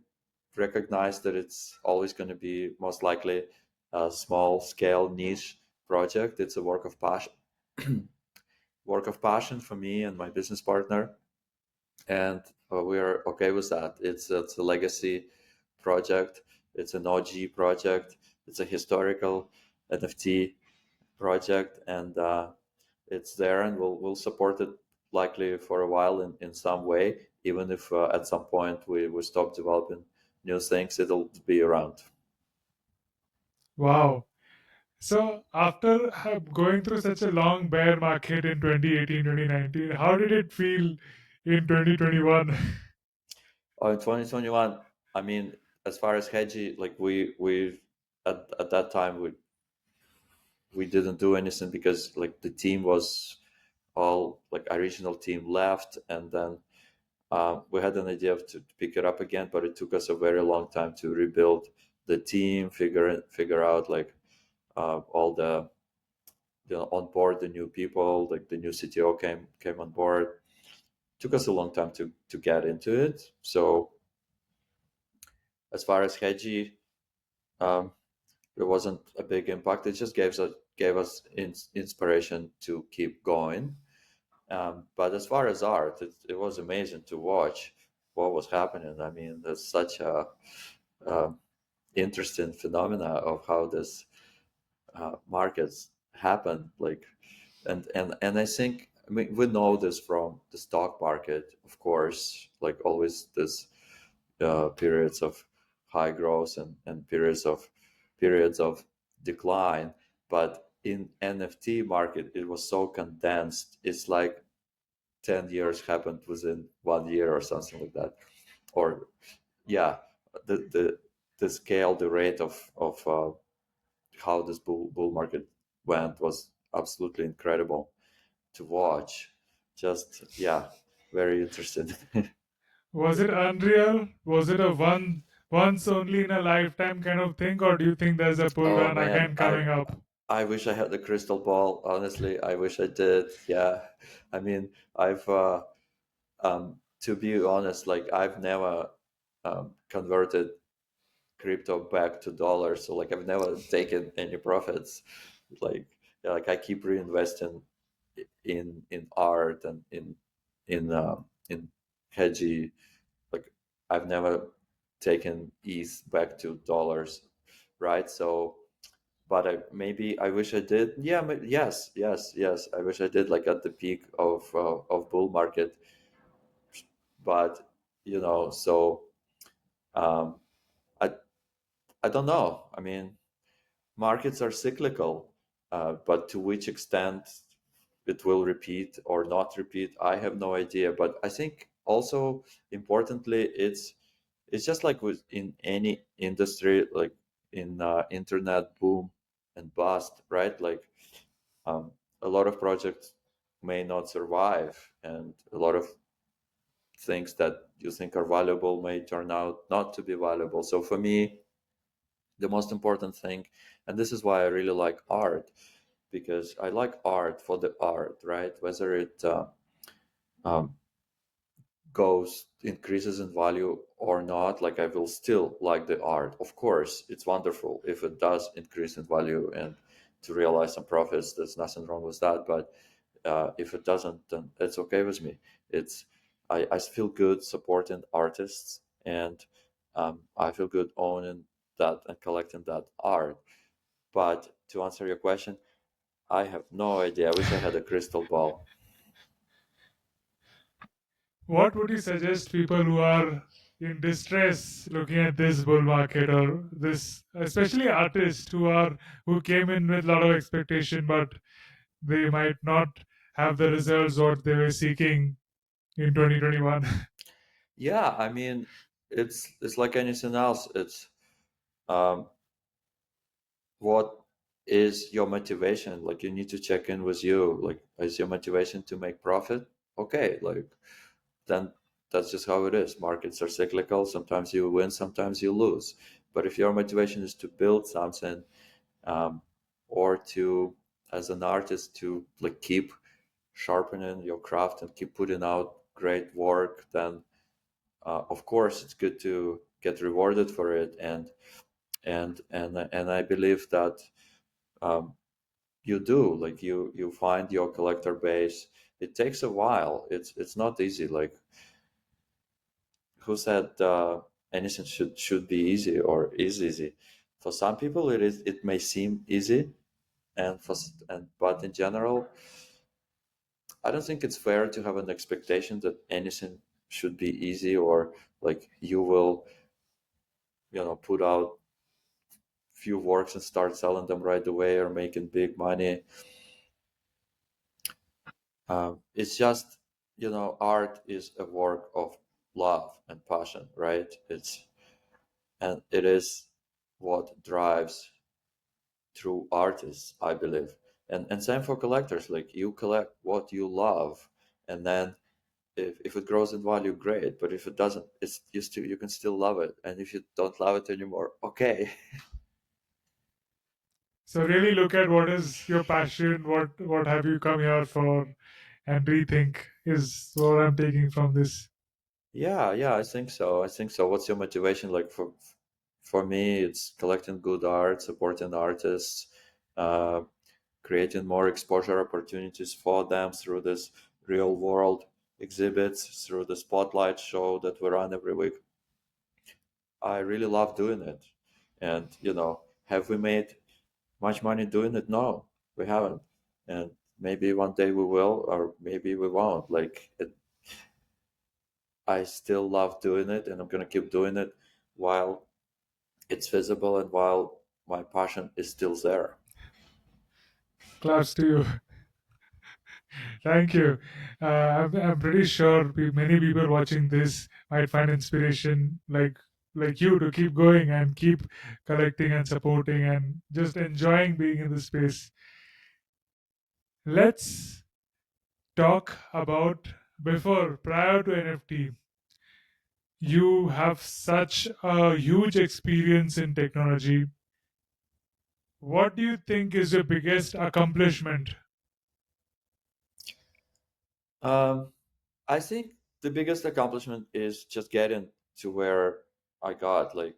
recognize that it's always going to be most likely a small scale niche project. It's a work of passion, work of passion for me and my business partner, and we are okay with that. It's a legacy project. It's an OG project. It's a historical NFT project, and it's there, and we'll support it likely for a while in some way. Even if at some point we stop developing new things, it'll be around. Wow. So after going through such a long bear market in 2018, 2019, how did it feel in 2021? Oh, in 2021, I mean, as far as Hedgie, like, we at that time we didn't do anything because, like, the team was all, like, original team left, and then we had an idea to pick it up again, but it took us a very long time to rebuild the team, figure out, like, all the, onboard the new people, like the new CTO came on board. Took us a long time to get into it. So as far as Hedgie, um, there wasn't a big impact. It just gave us inspiration to keep going. But as far as art, it was amazing to watch what was happening. I mean, there's such a um interesting phenomena of how this markets happen. Like, and I think, I mean, we know this from the stock market, of course. Like, always this periods of high growth, and periods of decline. But in NFT market, it was so condensed. It's like 10 years happened within 1 year or something like that. Or, yeah, the scale, the rate of how this bull market went was absolutely incredible to watch. Just, yeah, very interesting. Was it unreal? Was it a once only in a lifetime kind of thing, or do you think there's a bull Oh run man, again coming up? I wish I had the crystal ball. Honestly, I wish I did. Yeah, I mean, I've to be honest, like I've never converted crypto back to dollars, so like I've never taken any profits. Like yeah, like I keep reinvesting in art and in hedgy. Like I've never taken ETH back to dollars, right? So but maybe I wish I did. Yeah, yes, yes, yes. I wish I did, like at the peak of bull market. But so um, I I don't know. I mean, markets are cyclical, but to which extent it will repeat or not repeat, I have no idea. But I think also importantly, it's just like with in any industry, like in internet boom and bust, right? Like um, a lot of projects may not survive, and a lot of things that you think are valuable may turn out not to be valuable. So for me, the most important thing, and this is why I really like art, because I like art for the art, right? Whether it um, goes increases in value or not, like I will still like the art. Of course, it's wonderful if it does increase in value and to realize some profits. There's nothing wrong with that. But if it doesn't, then it's okay with me. It's I feel good supporting artists, and I feel good owning that and collecting that art. But to answer your question, I have no idea. I wish I had a crystal ball. What would you suggest people who are in distress looking at this bull market, or this, especially artists who came in with a lot of expectation, but they might not have the results what they were seeking in 2021? Yeah, I mean, it's like anything else. It's um, what is your motivation? Like you need to check in with you. Like, is your motivation to make profit? Okay, like then that's just how it is. Markets are cyclical. Sometimes you win, sometimes you lose. But if your motivation is to build something, um, or to, as an artist, to like keep sharpening your craft and keep putting out great work, then of course it's good to get rewarded for it. And I believe that um, you do, like you find your collector base. It takes a while. It's not easy. Like who said anything should be easy or is easy? For some people it is, it may seem easy, but in general I don't think it's fair to have an expectation that anything should be easy, or like you will put out few works and start selling them right away or making big money. It's just, art is a work of love and passion, right? And it is what drives true artists, I believe. And same for collectors. Like you collect what you love, and then if it grows in value, great. But if it doesn't, you can still love it. And if you don't love it anymore, okay. So really look at what is your passion, what have you come here for, and rethink is what I'm taking from this. Yeah, I think so. I think so. What's your motivation? Like for me, it's collecting good art, supporting artists, uh, creating more exposure opportunities for them through this real world exhibits, through the spotlight show that we run every week. I really love doing it. And have we made much money doing it? No, we haven't. And maybe one day we will, or maybe we won't. I still love doing it, and I'm gonna keep doing it while it's visible and while my passion is still there. Claps to you. Thank you. I'm pretty sure many people watching this might find inspiration like you to keep going and keep collecting and supporting and just enjoying being in the space. Let's talk about prior to NFT. You have such a huge experience in technology. What do you think is your biggest accomplishment? Um, I think the biggest accomplishment is just getting to where I got. Like,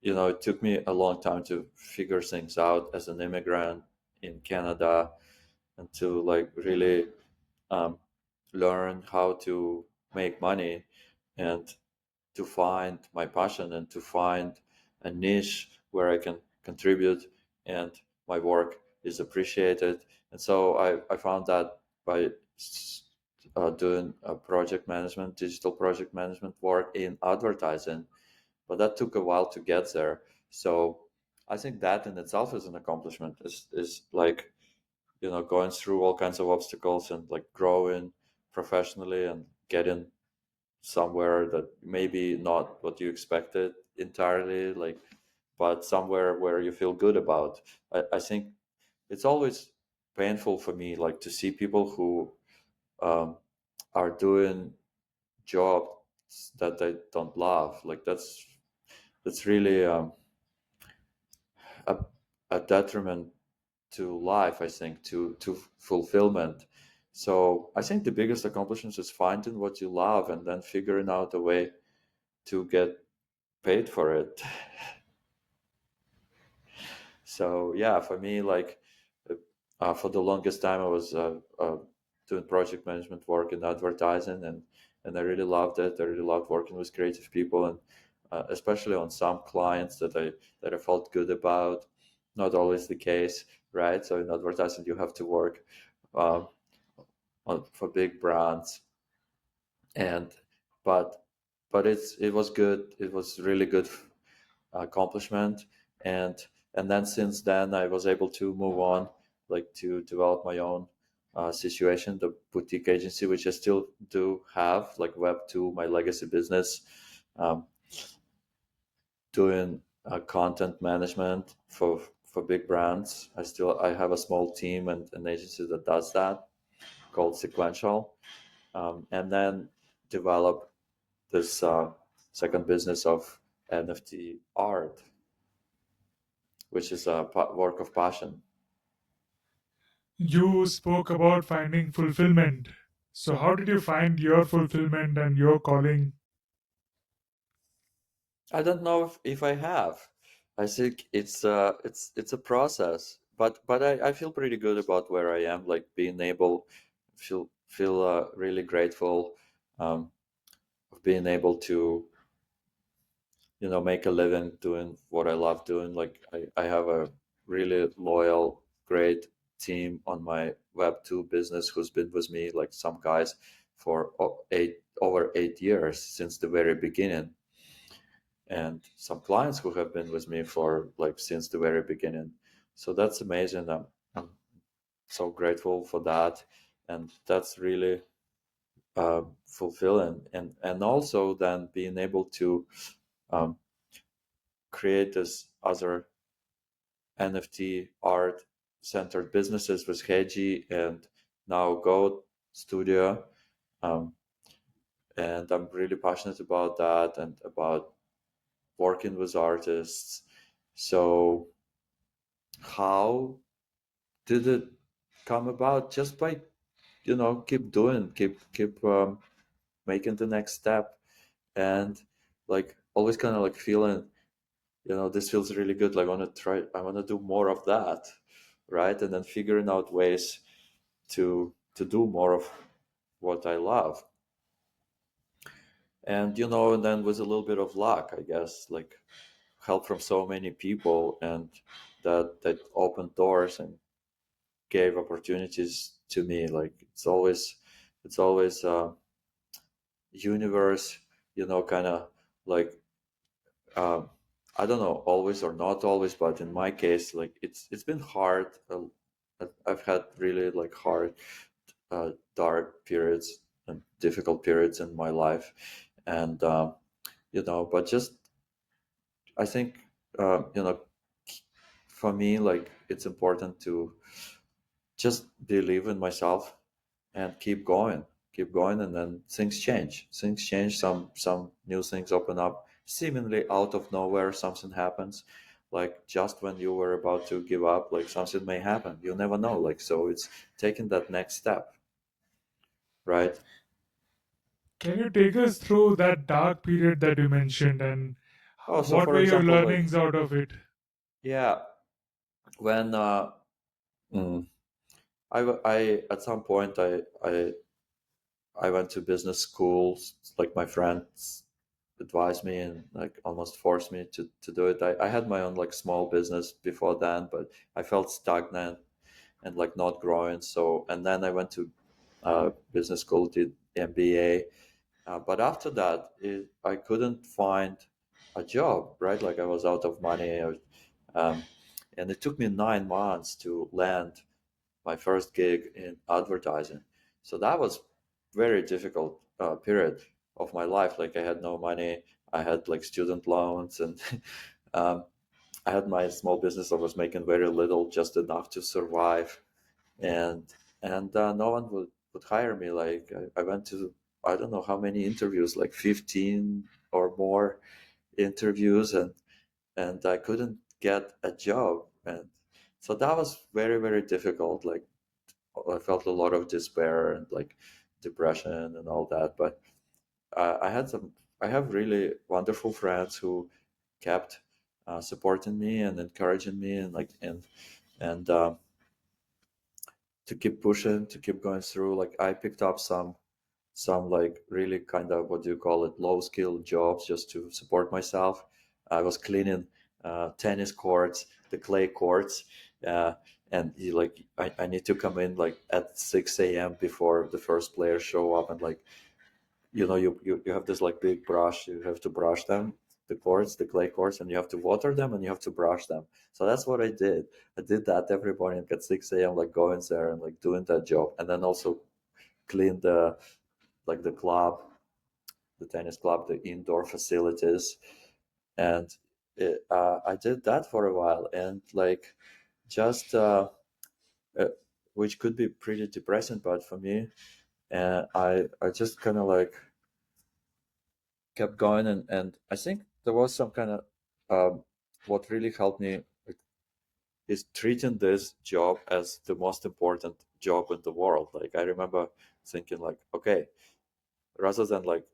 it took me a long time to figure things out as an immigrant in Canada and to like really um, learn how to make money and to find my passion and to find a niche where I can contribute and my work is appreciated. And so I found that by doing project management, digital project management work in advertising, but that took a while to get there. So I think that in itself is an accomplishment. Is like going through all kinds of obstacles and like growing professionally and getting somewhere that maybe not what you expected entirely, like, but somewhere where you feel good about. I think it's always painful for me, like, to see people who um, are doing jobs that they don't love. Like, that's really a, a detriment to life, I think, to fulfillment. So I think the biggest accomplishment is finding what you love and then figuring out a way to get paid for it. So yeah, for me, like, for the longest time, I was doing project management work in advertising, and I really loved it. I really loved working with creative people, and especially on some clients that I felt good about. Not always the case, right? So in advertising, you have to work um, for big brands, and but it was good. It was really good accomplishment, and then since then I was able to move on, like, to develop my own situation, the boutique agency, which I still do have, like Web2, my legacy business, um, doing content management for big brands. I have a small team and an agency that does that, called Sequential, and then develop this second business of NFT art, which is a work of passion. You spoke about finding fulfillment. So, how did you find your fulfillment and your calling? I don't know if I have. I think it's a process, but I feel pretty good about where I am. Like, being able feel really grateful um, of being able to make a living doing what I love doing. Like, I have a really loyal, great team on my Web2 business who's been with me, like some guys, for over 8 years since the very beginning, and some clients who have been with me for like since the very beginning. So that's amazing. I'm so grateful for that, and that's really fulfilling. And also then being able to um, create this other NFT art centered businesses with Hedgie and now GOAT Studio. Um, and I'm really passionate about that and about working with artists. So, how did it come about? Just by, keep doing, keep making the next step, and like always kind of like feeling, this feels really good. Like, I want to do more of that, right? And then figuring out ways to do more of what I love. And and then with a little bit of luck, I guess, like help from so many people, and that opened doors and gave opportunities to me. Like, it's always universe, kind of like, um, I don't know, always or not always, but in my case, like, it's been hard. I've had really like hard, dark periods and difficult periods in my life, and but just I think for me, like, it's important to just believe in myself and keep going, keep going, and then things change. Things change. Some new things open up seemingly out of nowhere. Something happens, like just when you were about to give up, like something may happen. You never know. Like, so it's taking that next step, right? Can you take us through that dark period that you mentioned and Oh, so what for were your example, like, learnings out of it? yeah, when mm, I at some point I went to business schools. Like my friends advised me and like almost forced me to do it. I had my own like small business before then, but I felt stagnant and like not growing. So and then I went to business school, did MBA. But after that, I couldn't find a job. Right, like I was out of money, um, and it took me 9 months to land my first gig in advertising. So that was very difficult period of my life. Like I had no money, I had like student loans, and um, I had my small business. I was making very little, just enough to survive, and no one would hire me. Like I went to I don't know how many interviews, like 15 or more interviews, and I couldn't get a job, and so that was very very difficult. Like I felt a lot of despair and like depression and all that. But I have really wonderful friends who kept supporting me and encouraging me and and to keep pushing, to keep going through. Like I picked up some like really kind of what do you call it, low skill jobs just to support myself. I was cleaning tennis courts, the clay courts, uh, and I need to come in like at 6 a.m. before the first players show up, and like you have this like big brush, you have to brush them, the courts, the clay courts, and you have to water them and you have to brush them. So that's what I did. I did that every morning at 6 a.m., like going there and like doing that job, and then also clean the like the club, the tennis club, the indoor facilities, and I did that for a while, and like just uh, which could be pretty depressing, but for me, and I just kind of like kept going, and I think there was some kind of what really helped me is treating this job as the most important job in the world. Like I remember thinking like, okay, rather than like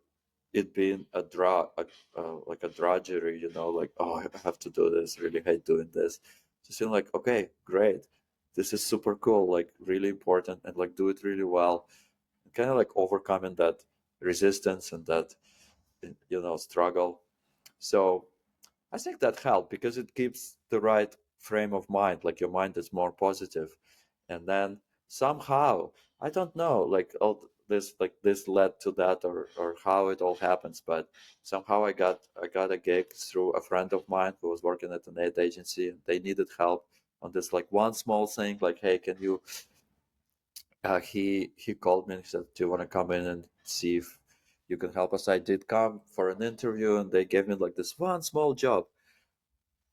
it being like a drudgery, like, oh, I have to do this, really hate doing this. Just feeling like, okay, great, this is super cool, like really important, and like do it really well, kind of like overcoming that resistance and that struggle. So I think that helped because it gives the right frame of mind, like your mind is more positive. And then somehow, I don't know, like all this like this led to that, or how it all happens, but somehow I got a gig through a friend of mine who was working at an ad agency, and they needed help on this like one small thing, like, hey, can you he called me and he said, do you want to come in and see if you can help us? I did come for an interview, and they gave me like this one small job.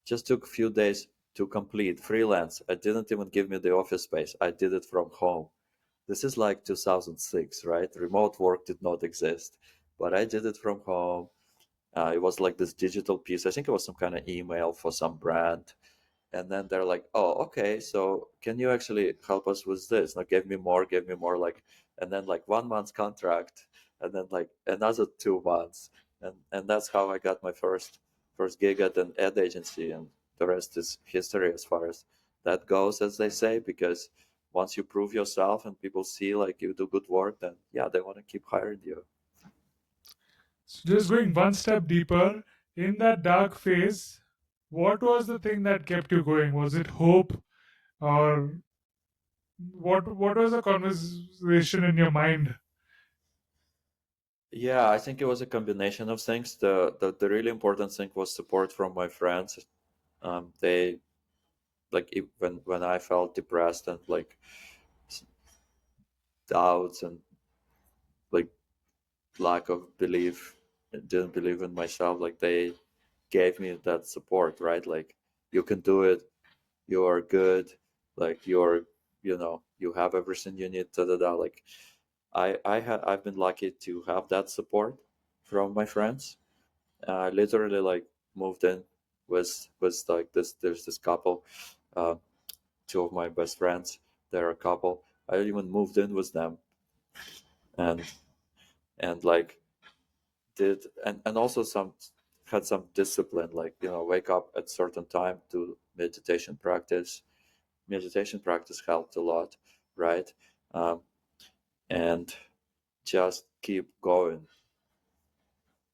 Just took a few days to complete, freelance. I didn't even give me the office space. I did it from home. This is like 2006, right? Remote work did not exist, but I did it from home. It was like this digital piece. I think it was some kind of email for some brand. And then they're like, oh, okay, so can you actually help us with this? Like, give me more, like, and then like 1 month contract, and then like another 2 months, and that's how I got my first gig at an ad agency, and the rest is history as far as that goes, as they say, because once you prove yourself and people see like you do good work, then yeah, they want to keep hiring you. So just going one step deeper, in that dark phase, what was the thing that kept you going? Was it hope, or what was the conversation in your mind? Yeah, I think it was a combination of things. The really important thing was support from my friends. They like when I felt depressed and like doubts and like lack of belief, didn't believe in myself, like they gave me that support, right? Like, you can do it, you are good, like you have everything you need, da da da. Like I've been lucky to have that support from my friends. I literally like moved in with like this. There's this couple, uh, two of my best friends. They're a couple. I even moved in with them, and like did and also some had some discipline, like wake up at certain time, do meditation practice. Meditation practice helped a lot, right? Um, and just keep going.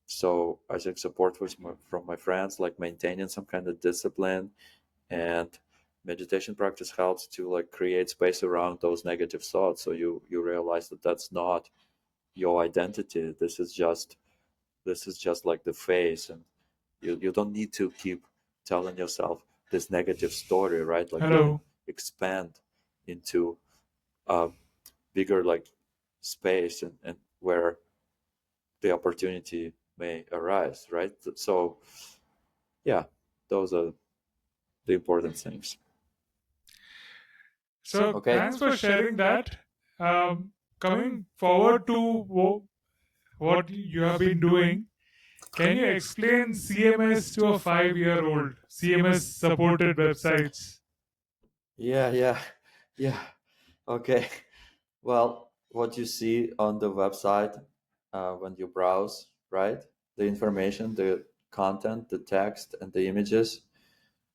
So I think support was from my friends, like maintaining some kind of discipline, and meditation practice helps to like create space around those negative thoughts. So you realize that that's not your identity. This is just like the phase, and you don't need to keep telling yourself this negative story, right? Like you can Hello. expand into a bigger like space, and where the opportunity may arise, right? So yeah, those are the important things. So Okay. thanks for sharing that. Coming forward to what you have been doing, can you explain CMS to a 5-year-old? CMS supported websites. Yeah, yeah, yeah. Okay. Well, what you see on the website when you browse, right? The information, the content, the text, and the images.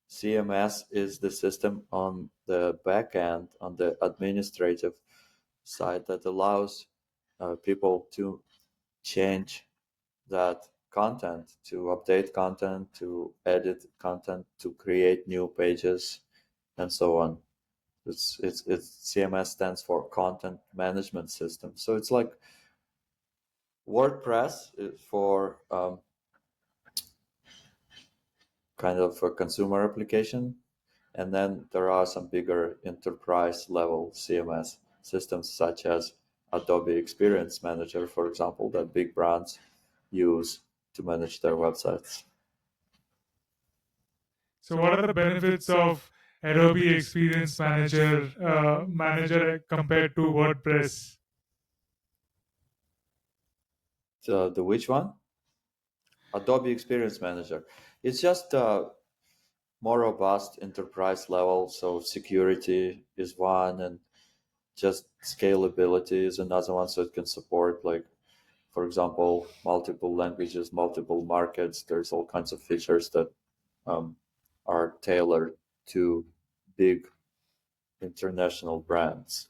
CMS is the system on the back end, on the administrative side, that allows people to change that content, to update content, to edit content, to create new pages, and so on. It's CMS stands for Content Management System. So it's like WordPress is for kind of a consumer application, and then there are some bigger enterprise level CMS systems such as Adobe Experience Manager, for example, that big brands use to manage their websites. So, what are the benefits of Adobe Experience Manager compared to WordPress? So the which one? Adobe Experience Manager. It's just more robust enterprise level. So security is one, and just scalability is another one. So it can support, like, for example, multiple languages, multiple markets. There's all kinds of features that um, are tailored to big international brands.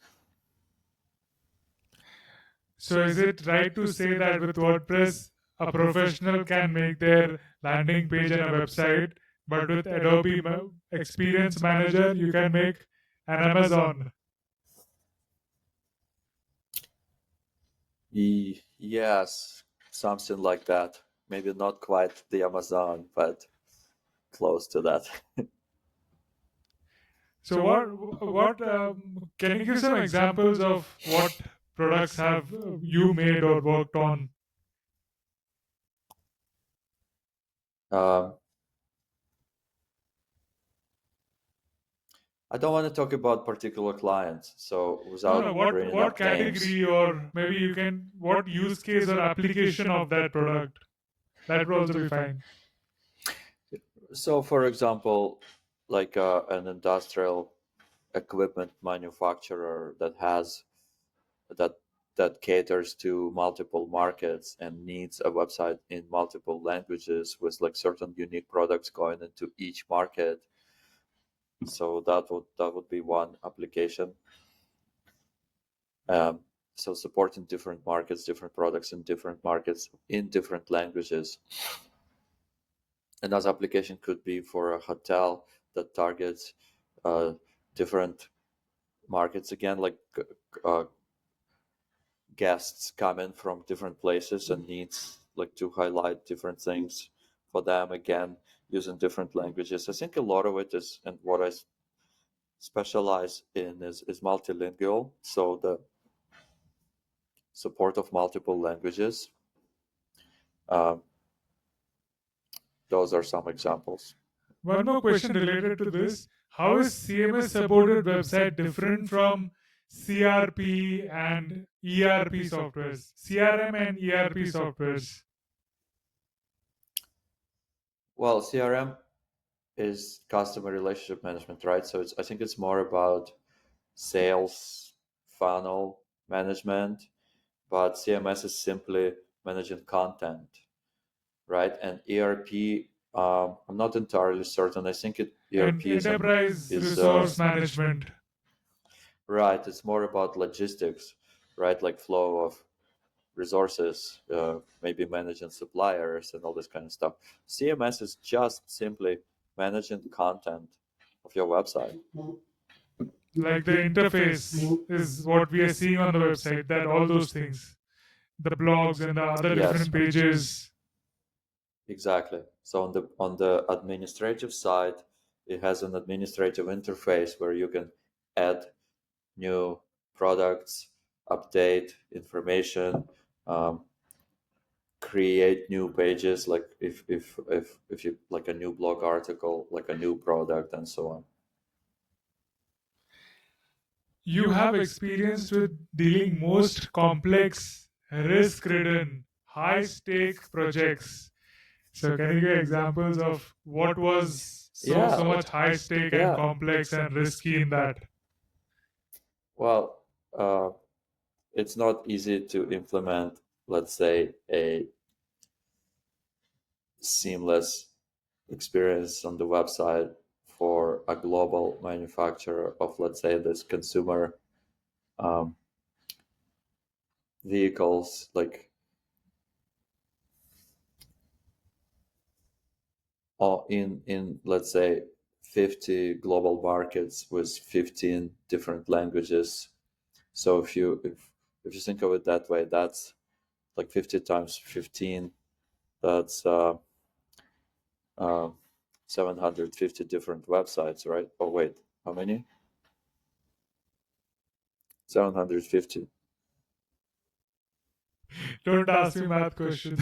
So, is it right to say that with WordPress, a professional can make their landing page and a website, but with Adobe Experience Manager, you can make an Amazon? Yes, something like that. Maybe not quite the Amazon, but close to that. So, what can you give some examples of what products have you made or worked on? um, I don't want to talk about particular clients, so No, no. without What bringing up names. category, or maybe you can what use case or application of that product? That would also be fine. So, for example, like an industrial equipment manufacturer that has that that caters to multiple markets and needs a website in multiple languages with like certain unique products going into each market. So that would be one application. Um, so supporting different markets, different products in different markets in different languages. Another application could be for a hotel that targets different markets, again, like uh, guests come in from different places and needs like to highlight different things for them, again using different languages. I think a lot of it is, and what I specialize in is multilingual, so the support of multiple languages. um, those are some examples. One more question related to this. How is CMS supported website different from CRP and ERP softwares, CRM and ERP softwares. Well, CRM is customer relationship management, right? So I think it's more about sales funnel management, but CMS is simply managing content, right? And ERP, I'm not entirely certain. I think And ERP enterprise is resource management. right. It's more about logistics, right? Like flow of resources, maybe managing suppliers and all this kind of stuff. CMS is just simply managing content of your website. Like the interface is what we are seeing on the website, that all those things, the blogs and the other Yes, different pages. exactly. So on the administrative side, it has an administrative interface where you can add new products, update information, um, create new pages, like if you like a new blog article, like a new product, and so on. You have experienced with dealing most complex, risk-ridden, high-stake projects. So can you give examples of what was so Yeah, much high stake and yeah. complex and risky in that? Well, it's not easy to implement, let's say, a seamless experience on the website for a global manufacturer of, let's say, this consumer um, vehicles, like all in let's say 50 global markets with 15 different languages. So if you think of it that way, that's like 50 times 15. That's uh, 750 different websites, right? Oh wait, how many? 750. Don't ask me math questions.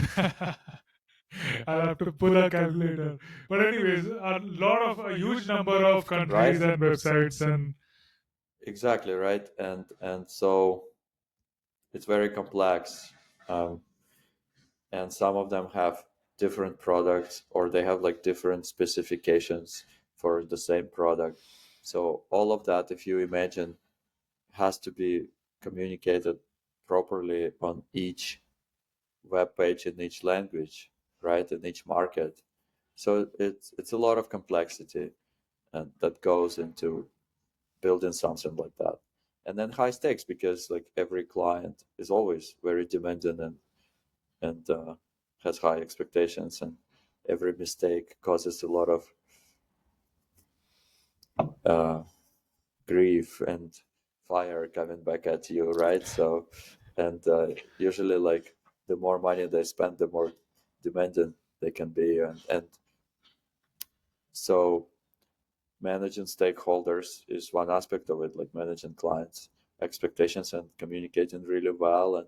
I'll have to pull a calculator. But anyways, a huge number of countries Right? and websites and Exactly, right. And so it's very complex. Um, and some of them have different products, or they have like different specifications for the same product. So all of that, if you imagine, has to be communicated properly on each web page in each language, right, in each market. So it's a lot of complexity and that goes into building something like that. And then high stakes, because like every client is always very demanding and has high expectations, and every mistake causes a lot of uh, grief and fire coming back at you, right? So and usually, like, the more money they spend, the more demanding they can be, and so managing stakeholders is one aspect of it, like managing clients expectations and communicating really well and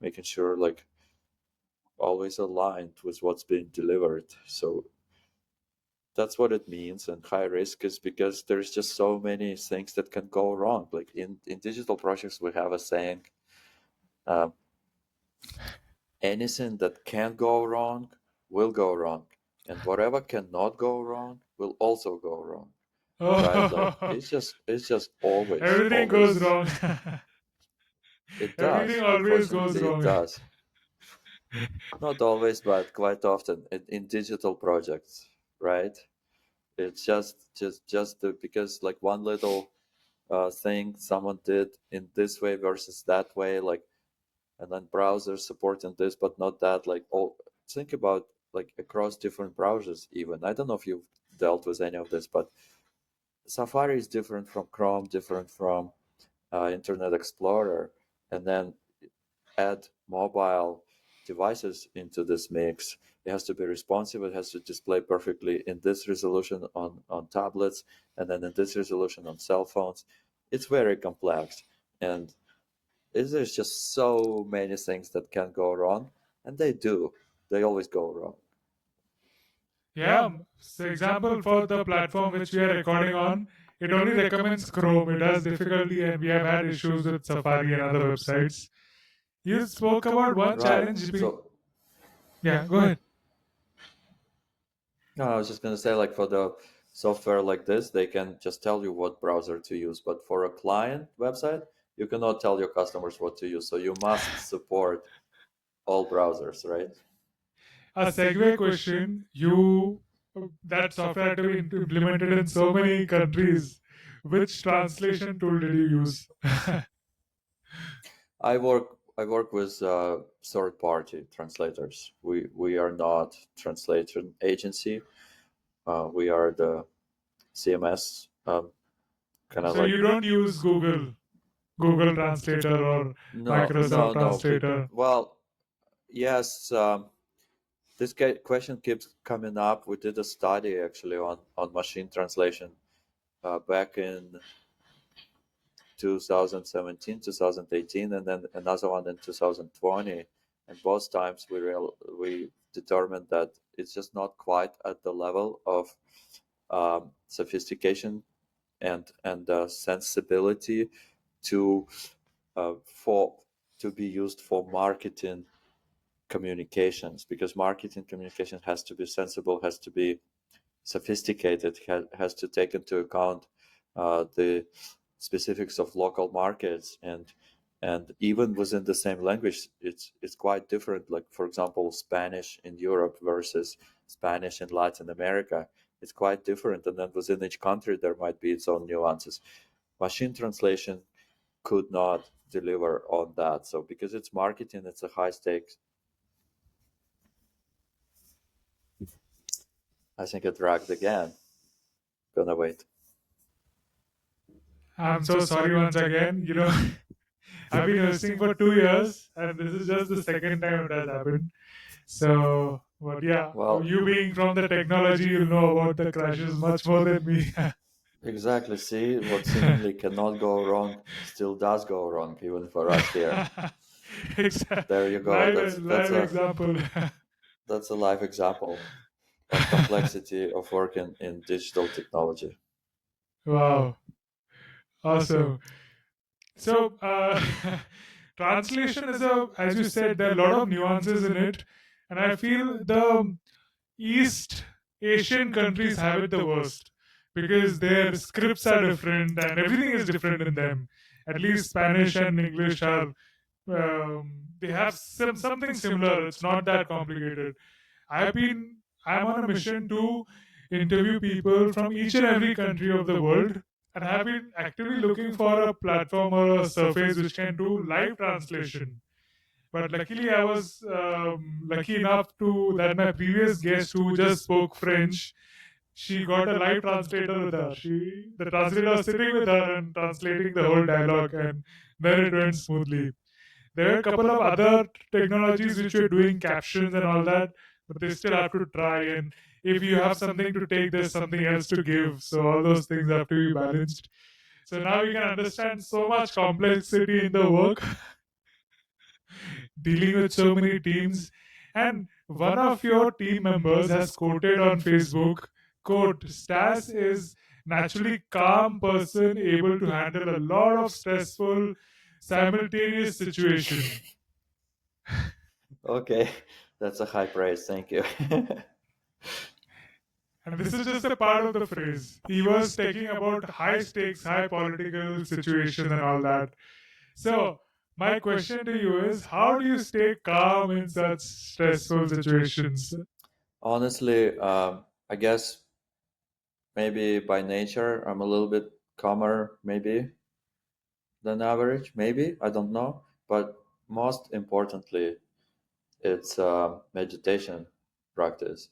making sure like always aligned with what's being delivered. So that's what it means. And high risk is because there's just so many things that can go wrong. Like in digital projects, we have a saying, um, anything that can go wrong will go wrong, and whatever cannot go wrong will also go wrong, right? Like oh, it's just always everything goes always wrong. it Everything does. always goes Unfortunately, it wrong. does. Not always, but quite often in digital projects, right? It's because like one little thing someone did in this way versus that way, like, and then browsers supporting this but not that. Like, all think about like across different browsers. Even I don't know if you've dealt with any of this, but Safari is different from Chrome, different from Internet Explorer, and then add mobile devices into this mix. It has to be responsive. It has to display perfectly in this resolution on tablets, and then in this resolution on cell phones. It's very complex, and there's just so many things that can go wrong, and they do. They always go wrong. Yeah. So example for the platform which we are recording on, It only recommends Chrome. It has difficulty, and we have had issues with Safari and other websites. You spoke about one Right. challenge. So Yeah, go ahead. no, I was just gonna say, like for the software like this, they can just tell you what browser to use. But for a client website, you cannot tell your customers what to use. So you must support all browsers, right? A segue question. You that software had to be implemented in so many countries. Which translation tool did you use? I work with third party translators. We are not translation agency. We are the CMS, kind of So like. you don't use Google Translator or No, Microsoft no, no. Translator. Well, yes. This question keeps coming up. We did a study actually on machine translation back in 2017, 2018, and then another one in 2020. And both times we determined that it's just not quite at the level of sophistication and sensibility to for to be used for marketing communications, because marketing communication has to be sensible, has to be sophisticated, has to take into account the specifics of local markets, and even within the same language, it's quite different. Like for example, Spanish in Europe versus Spanish in Latin America, it's quite different, and then within each country there might be its own nuances. Machine translation could not deliver on that. So because it's marketing, it's a high stakes. I think it dragged again. Gonna wait. I'm so sorry once again. I've been hosting for 2 years, and this is just the second time it has happened. So, but yeah, Well, you being from the technology, you'll know about the crashes much more than me. exactly. See, what seemingly cannot go wrong still does go wrong, even for us here. There you go. That's that's Live a example. that's a live example of complexity of working in digital technology. Wow, awesome. So, translation is as you said, there are a lot of nuances in it, and I feel the East Asian countries have it the worst because their scripts are different and everything is different in them. At least Spanish and English are they have something similar. It's not that complicated. I've been I'm on a mission to interview people from each and every country of the world, and have been actively looking for a platform or a surface which can do live translation. But luckily, I was lucky enough to that my previous guest who just spoke French, she got a live translator with her. The translator was sitting with her and translating the whole dialogue, and then it went smoothly. There are a couple of other technologies which were doing captions and all that, but they still have to try. And if you have something to take, there's something else to give. So all those things have to be balanced. So now we can understand so much complexity in the work, dealing with so many teams. And one of your team members has quoted on Facebook, quote, Stas is naturally calm person able to handle a lot of stressful simultaneous situation. Okay, that's a high praise. Thank you. And this is just a part of the phrase. He was talking about high stakes, high political situation and all that. So, my question to you is how do you stay calm in such stressful situations? Honestly, I guess maybe by nature I'm a little bit calmer, maybe than average. Maybe I don't know, but most importantly, it's meditation practice,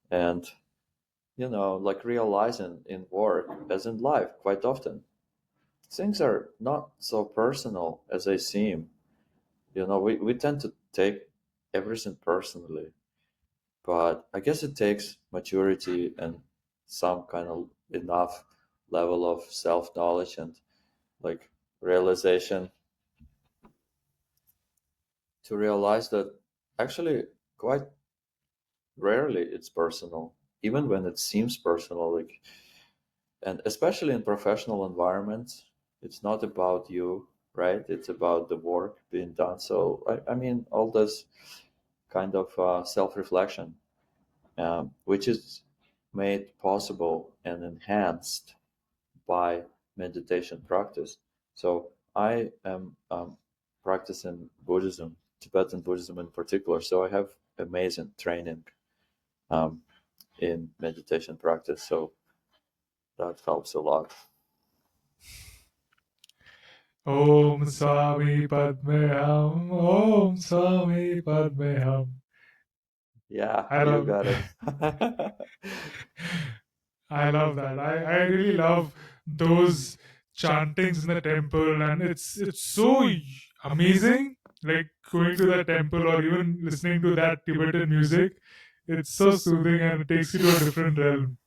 and like realizing in work as in life quite often things are not so personal as they seem. We tend to take everything personally, but I guess it takes maturity and some kind of enough level of self-knowledge and like realization to realize that actually quite rarely it's personal, even when it seems personal. Like And especially in professional environments, it's not about you, right? It's about the work being done. So I mean, all this kind of self-reflection, which is made possible and enhanced by meditation practice. So I am practicing Buddhism, Tibetan Buddhism in particular. So I have amazing training um, in meditation practice. So that helps a lot. Om Swami Padmeham, Om Swami Padmeham. Yeah, I you love got it. I love that. I really love those chantings in the temple, and it's so amazing. Like going to the temple or even listening to that Tibetan music, it's so soothing and it takes you to a different realm.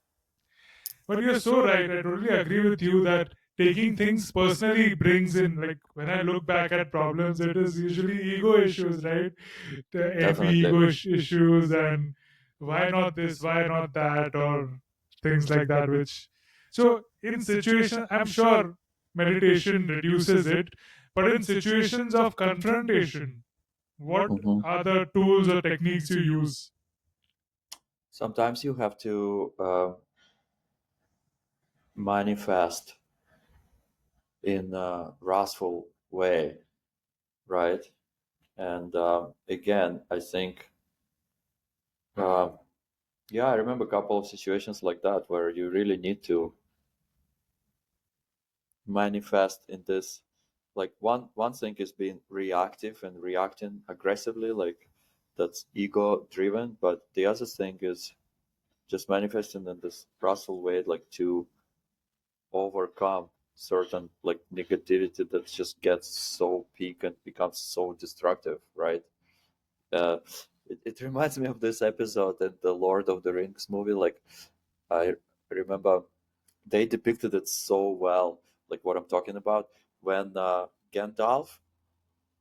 But you're so right. I totally agree with you that taking things personally brings in, like, when I look back at problems, it is usually ego issues, right? The AP Definitely. ego issues, and why not this, why not that, or things like that. Which, so in situation, I'm sure meditation reduces it, but in situations of confrontation, what Mhm. are the tools or techniques you use? Sometimes you have to manifest in a wrathful way, right? And again, I think, uh, yeah, I remember a couple of situations like that where you really need to manifest in this. Like one thing is being reactive and reacting aggressively, like that's ego driven. But the other thing is just manifesting in this wrathful way, like to overcome certain like negativity that just gets so peak and becomes so destructive, right? uh, it reminds me of this episode in the Lord of the Rings movie. Like I remember they depicted it so well, like what I'm talking about, when Gandalf,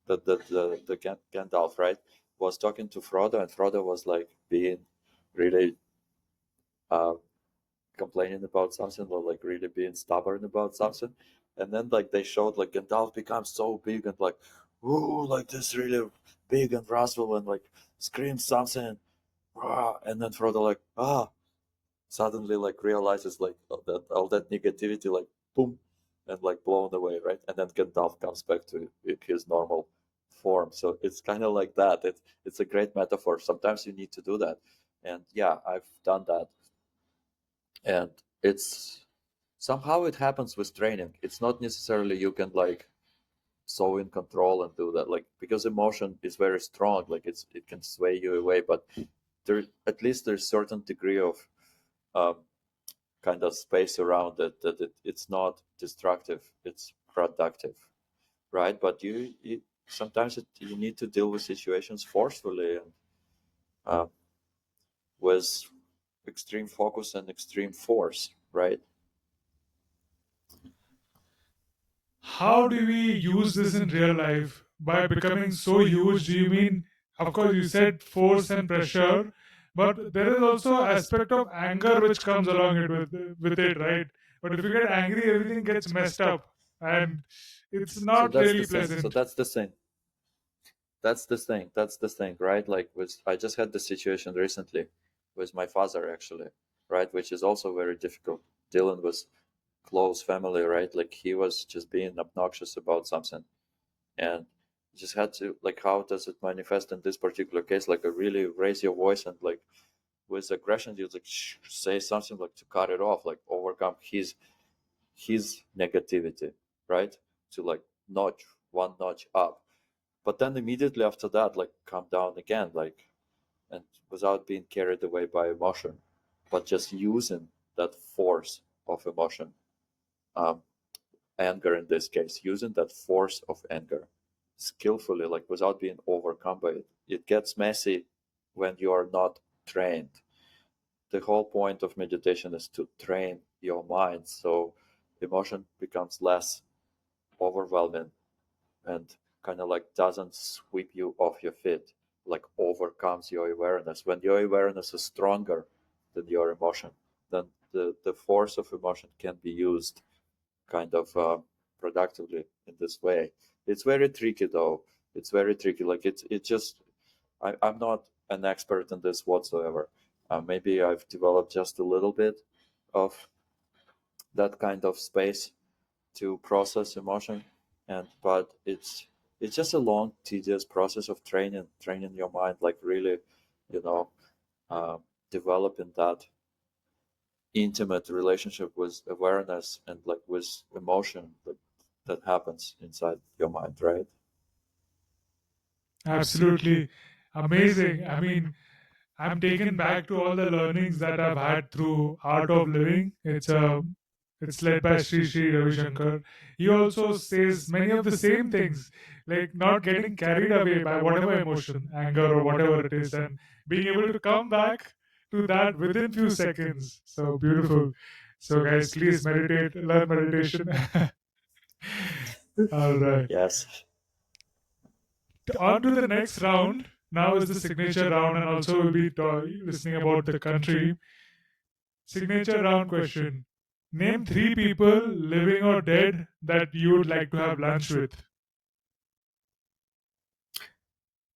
Gandalf, right, was talking to Frodo, and Frodo was like being really uh, complaining about something, or like really being stubborn about something. And then like they showed like Gandalf becomes so big and like, ooh, like this really big and wrathful and like screams something. "Rah," and then Frodo like, suddenly like realizes like all that negativity like boom and like blown away, right? And then Gandalf comes back to his normal form. So it's kind of like that. It's a great metaphor. Sometimes you need to do that. And yeah, I've done that. And it's somehow it happens with training. It's not necessarily you can like so in control and do that, like because emotion is very strong, like it can sway you away, but there at least there's certain degree of um, kind of space around it, that it's not destructive, it's productive, right? But you sometimes you need to deal with situations forcefully and uh, with extreme focus and extreme force, right? How do we use this in real life? By becoming so huge, do you mean, of course, you said force and pressure, but there is also aspect of anger which comes along it with it, right? But if you get angry, everything gets messed up, and it's So not that's the really thing. So pleasant. that's the thing, right? Like with I just had the situation recently with my father, actually, right, which is also very difficult, dealing with close family, right? Like he was just being obnoxious about something, and just had to, like, how does it manifest in this particular case? Like, really raise your voice and like with aggression, you like say something like to cut it off, like overcome his negativity, right? To like notch one notch up, but then immediately after that, like calm down again, like, and without being carried away by emotion, but just using that force of emotion, um, anger in this case, using that force of anger skillfully, like without being overcome by it. It gets messy when you are not trained. The whole point of meditation is to train your mind so emotion becomes less overwhelming and kind of like doesn't sweep you off your feet, like overcomes your awareness. When your awareness is stronger than your emotion, then the force of emotion can be used kind of productively in this way. It's very tricky though. It's very tricky. Like it's just I'm not an expert in this whatsoever. Maybe I've developed just a little bit of that kind of space to process emotion, and but it's just a long, tedious process of training your mind, like really, you know, uh, developing that intimate relationship with awareness and like with emotion that happens inside your mind, right? Absolutely amazing. I mean, I'm taken back to all the learnings that I've had through Art of Living. It's led by Sri Sri Ravi Shankar. He also says many of the same things, like not getting carried away by whatever emotion, anger or whatever it is, and being able to come back to that within few seconds. So beautiful. So guys, please meditate, learn meditation. All right. Yes. On to the next round. Now is the signature round, and also we'll be listening about the country. Signature round question. Name three people, living or dead, that you would like to have lunch with.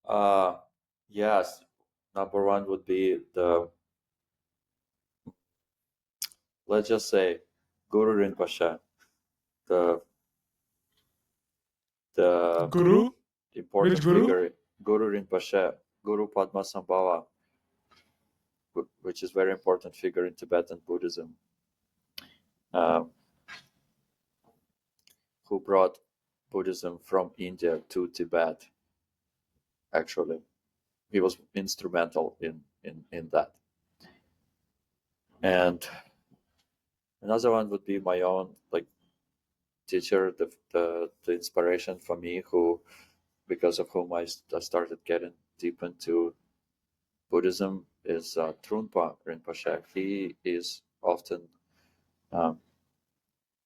uh yes, number one would be the, let's just say, Guru Rinpoche, the the Guru? Which important guru? figure, Guru Rinpoche, Guru Padmasambhava, which is very important figure in Tibetan Buddhism, um, who brought Buddhism from India to Tibet. Actually, he was instrumental in that. And another one would be my own like teacher, the inspiration for me, who because of whom I started getting deep into Buddhism, is Trungpa Rinpoche. He is often um,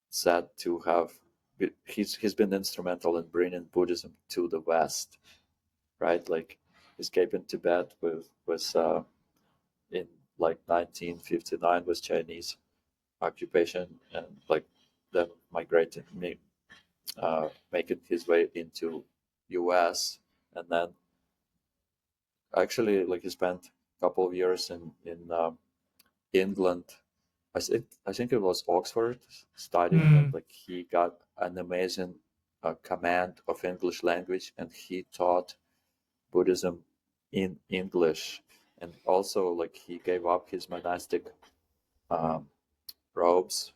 said to have he's been instrumental in bringing Buddhism to the West, right? Like escaping Tibet with in like 1959 with Chinese occupation, and like then migrating, making his way into U.S. and then actually like he spent a couple of years in England. I think it was Oxford studying, and Hmm. like he got an amazing command of English language, and he taught Buddhism in English, and also like he gave up his monastic um, robes,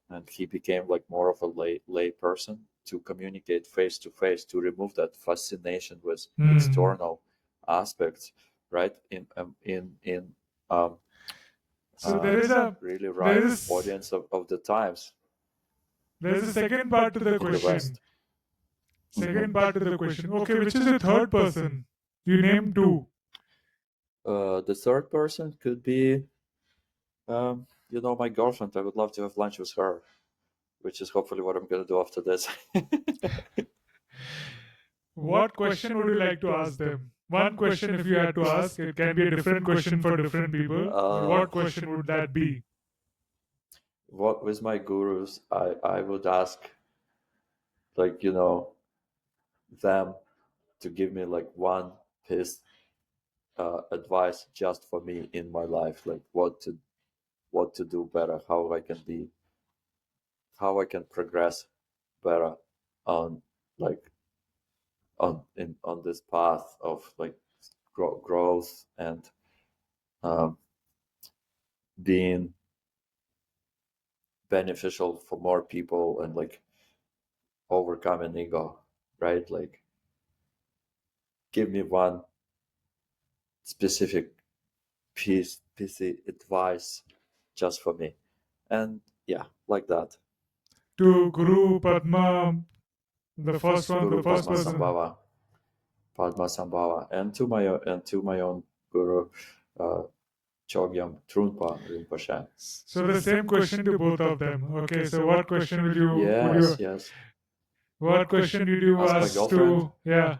and he became like more of a lay person to communicate face to face, to remove that fascination with Hmm. external aspects, right? In um, So really there right is audience of the times there's a second part to the in the question. West. Second part to the question. Okay, which is the third person? You named two. The third person could be, my girlfriend. I would love to have lunch with her, which is hopefully what I'm going to do after this. What question would you like to ask them? One question, if you had to ask, it can be a different question for different people, but uh, what question would that be? what with my gurus, I would ask, like, them to give me like one piece advice just for me in my life, like what to do better, how I can progress better on like on this path of like growth and um, being beneficial for more people and like overcoming ego, right? Like give me one specific piece of advice just for me, and yeah, like that. To Guru Padma, the first one, Guru the first person. Padmasambhava, and to my own guru, uh, Chogyam Trungpa Rinpoche. So the same question to both of them. Okay, so what question Yes, yes. what question did you Ask my ask girlfriend. to? Yeah.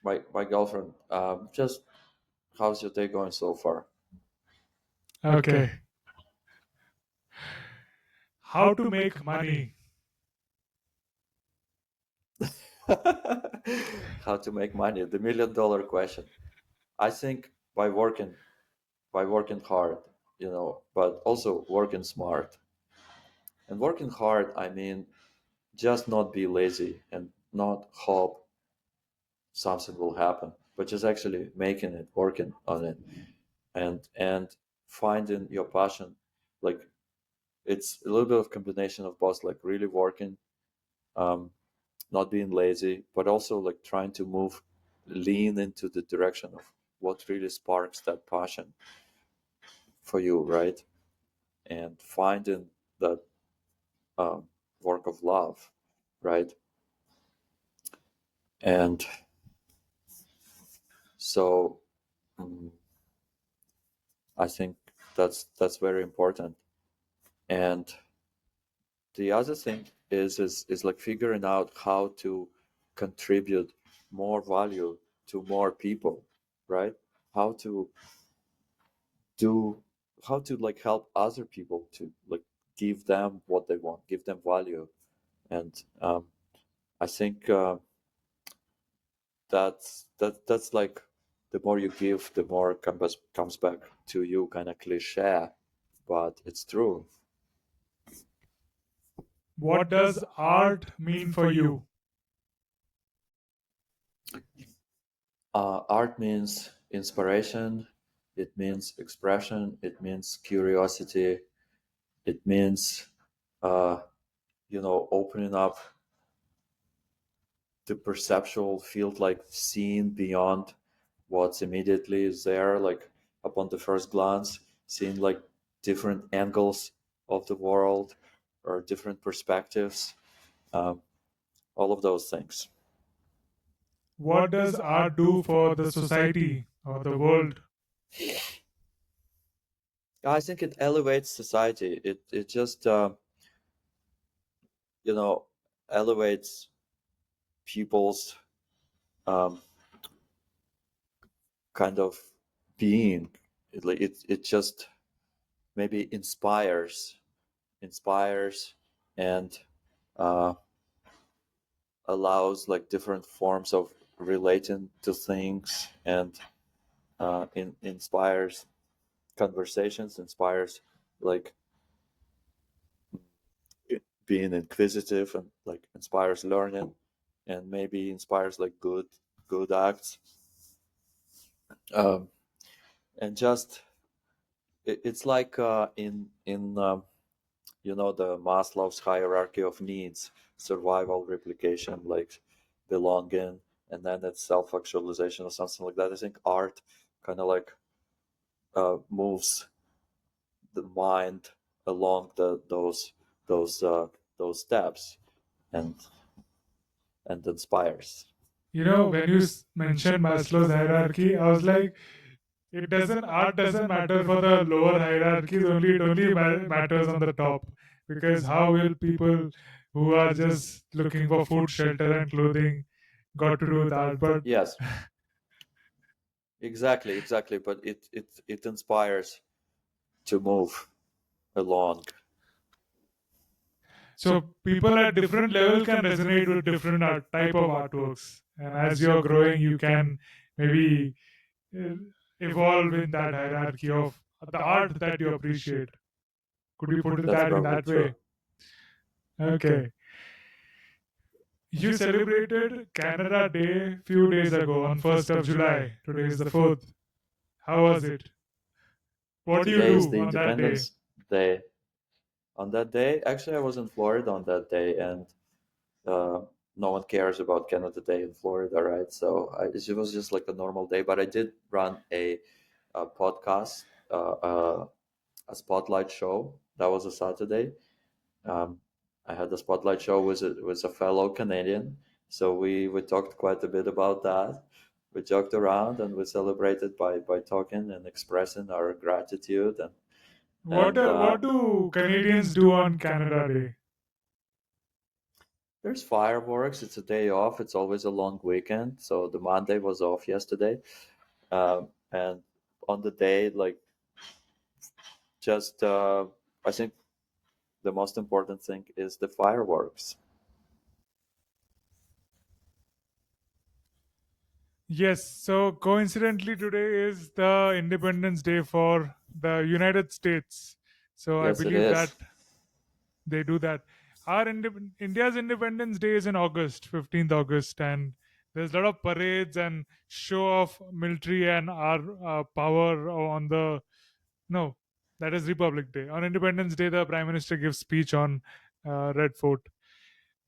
My girlfriend. Just how's your day going so far? Okay. How to make money? How to make money? The $1 million question. I think by working hard, but also working smart. And working hard, I mean just not be lazy and not hope something will happen, but just actually making it, working on it, and finding your passion. Like it's a little bit of combination of both, like really working, um, not being lazy, but also like trying to lean into the direction of what really sparks that passion for you, right? And finding that um, work of love, right? And so mm, I think that's very important. And the other thing is like figuring out how to contribute more value to more people, right? How to do how to like help other people to like give them what they want, give them value. And I think that's like the more you give, the more comes back to you, kind of cliche, but it's true. What does art mean for you? Art means inspiration, it means expression, it means curiosity, it means uh, opening up the perceptual field, like seeing beyond what's immediately is there, like upon the first glance, seeing like different angles of the world or different perspectives, um, all of those things. What does art do for the society or the world? I think it elevates society. It just you know elevates people's um, kind of being. It just maybe inspires and uh, allows like different forms of relating to things, and inspires conversations, inspires like being inquisitive, and like inspires learning, and maybe inspires like good acts, um, and just it's like in the Maslow's hierarchy of needs: survival, replication, like belonging, and then it's self-actualization or something like that. I think art kind of like moves the mind along those those steps, and inspires. When you mentioned Maslow's hierarchy, I was like, it doesn't art doesn't matter for the lower hierarchies. Only it only matters on the top, because how will people who are just looking for food, shelter, and clothing got to do with art? But Yes, exactly. But it inspires to move along. so people at different level can resonate with different type of artworks, and as you're growing, you can maybe uh, evolve in that hierarchy of the art that you appreciate. Could you put it That's that in probably that true. way? Okay. You celebrated Canada Day few days ago on 1st of July. Today is the 4th. How was it? What do you Today is do the on that day? Independence Day. On that day, actually, I was in Florida on that day, and uh, no one cares about Canada Day in Florida, right? So it was just like a normal day. But I did run a podcast, a spotlight show. That was a Saturday. Um, I had a spotlight show with a fellow Canadian, so we talked quite a bit about that. We joked around and we celebrated by talking and expressing our gratitude, and What do Canadians do on Canada Day? there's fireworks. It's a day off. It's always a long weekend, so the Monday was off yesterday, and on the day, like just I think the most important thing is the fireworks. Yes, so coincidentally, today is the Independence Day for the United States. So I Yes, it believe that is. they do that. India's Independence Day is in August, 15th August, and there's a lot of parades and show of military and our power on the no, that is Republic Day. On Independence Day, the Prime Minister gives speech on Red Fort.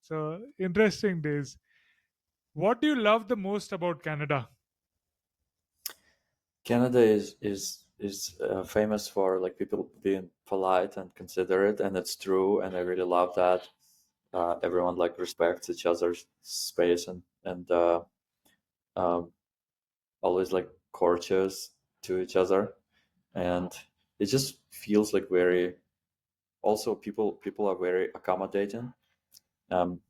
So interesting days. What do you love the most about Canada? Canada is famous for like people being polite and considerate, and it's true. And I really love that. Everyone like respects each other's space and um, always like courteous to each other, and it just feels like very. Also, people are very accommodating. Um,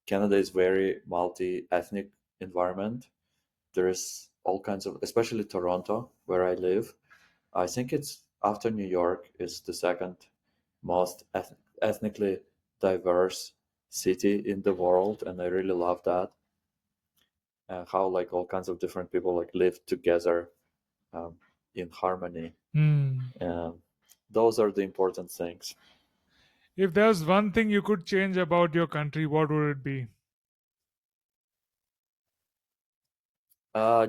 Canada is very multi-ethnic environment. There's all kinds of, especially Toronto, where I live. I think it's after New York is the second most ethnically diverse city in the world, and I really love that. How like all kinds of different people like live together um, in harmony. Hmm. And those are the important things. If there's one thing you could change about your country, what would it be?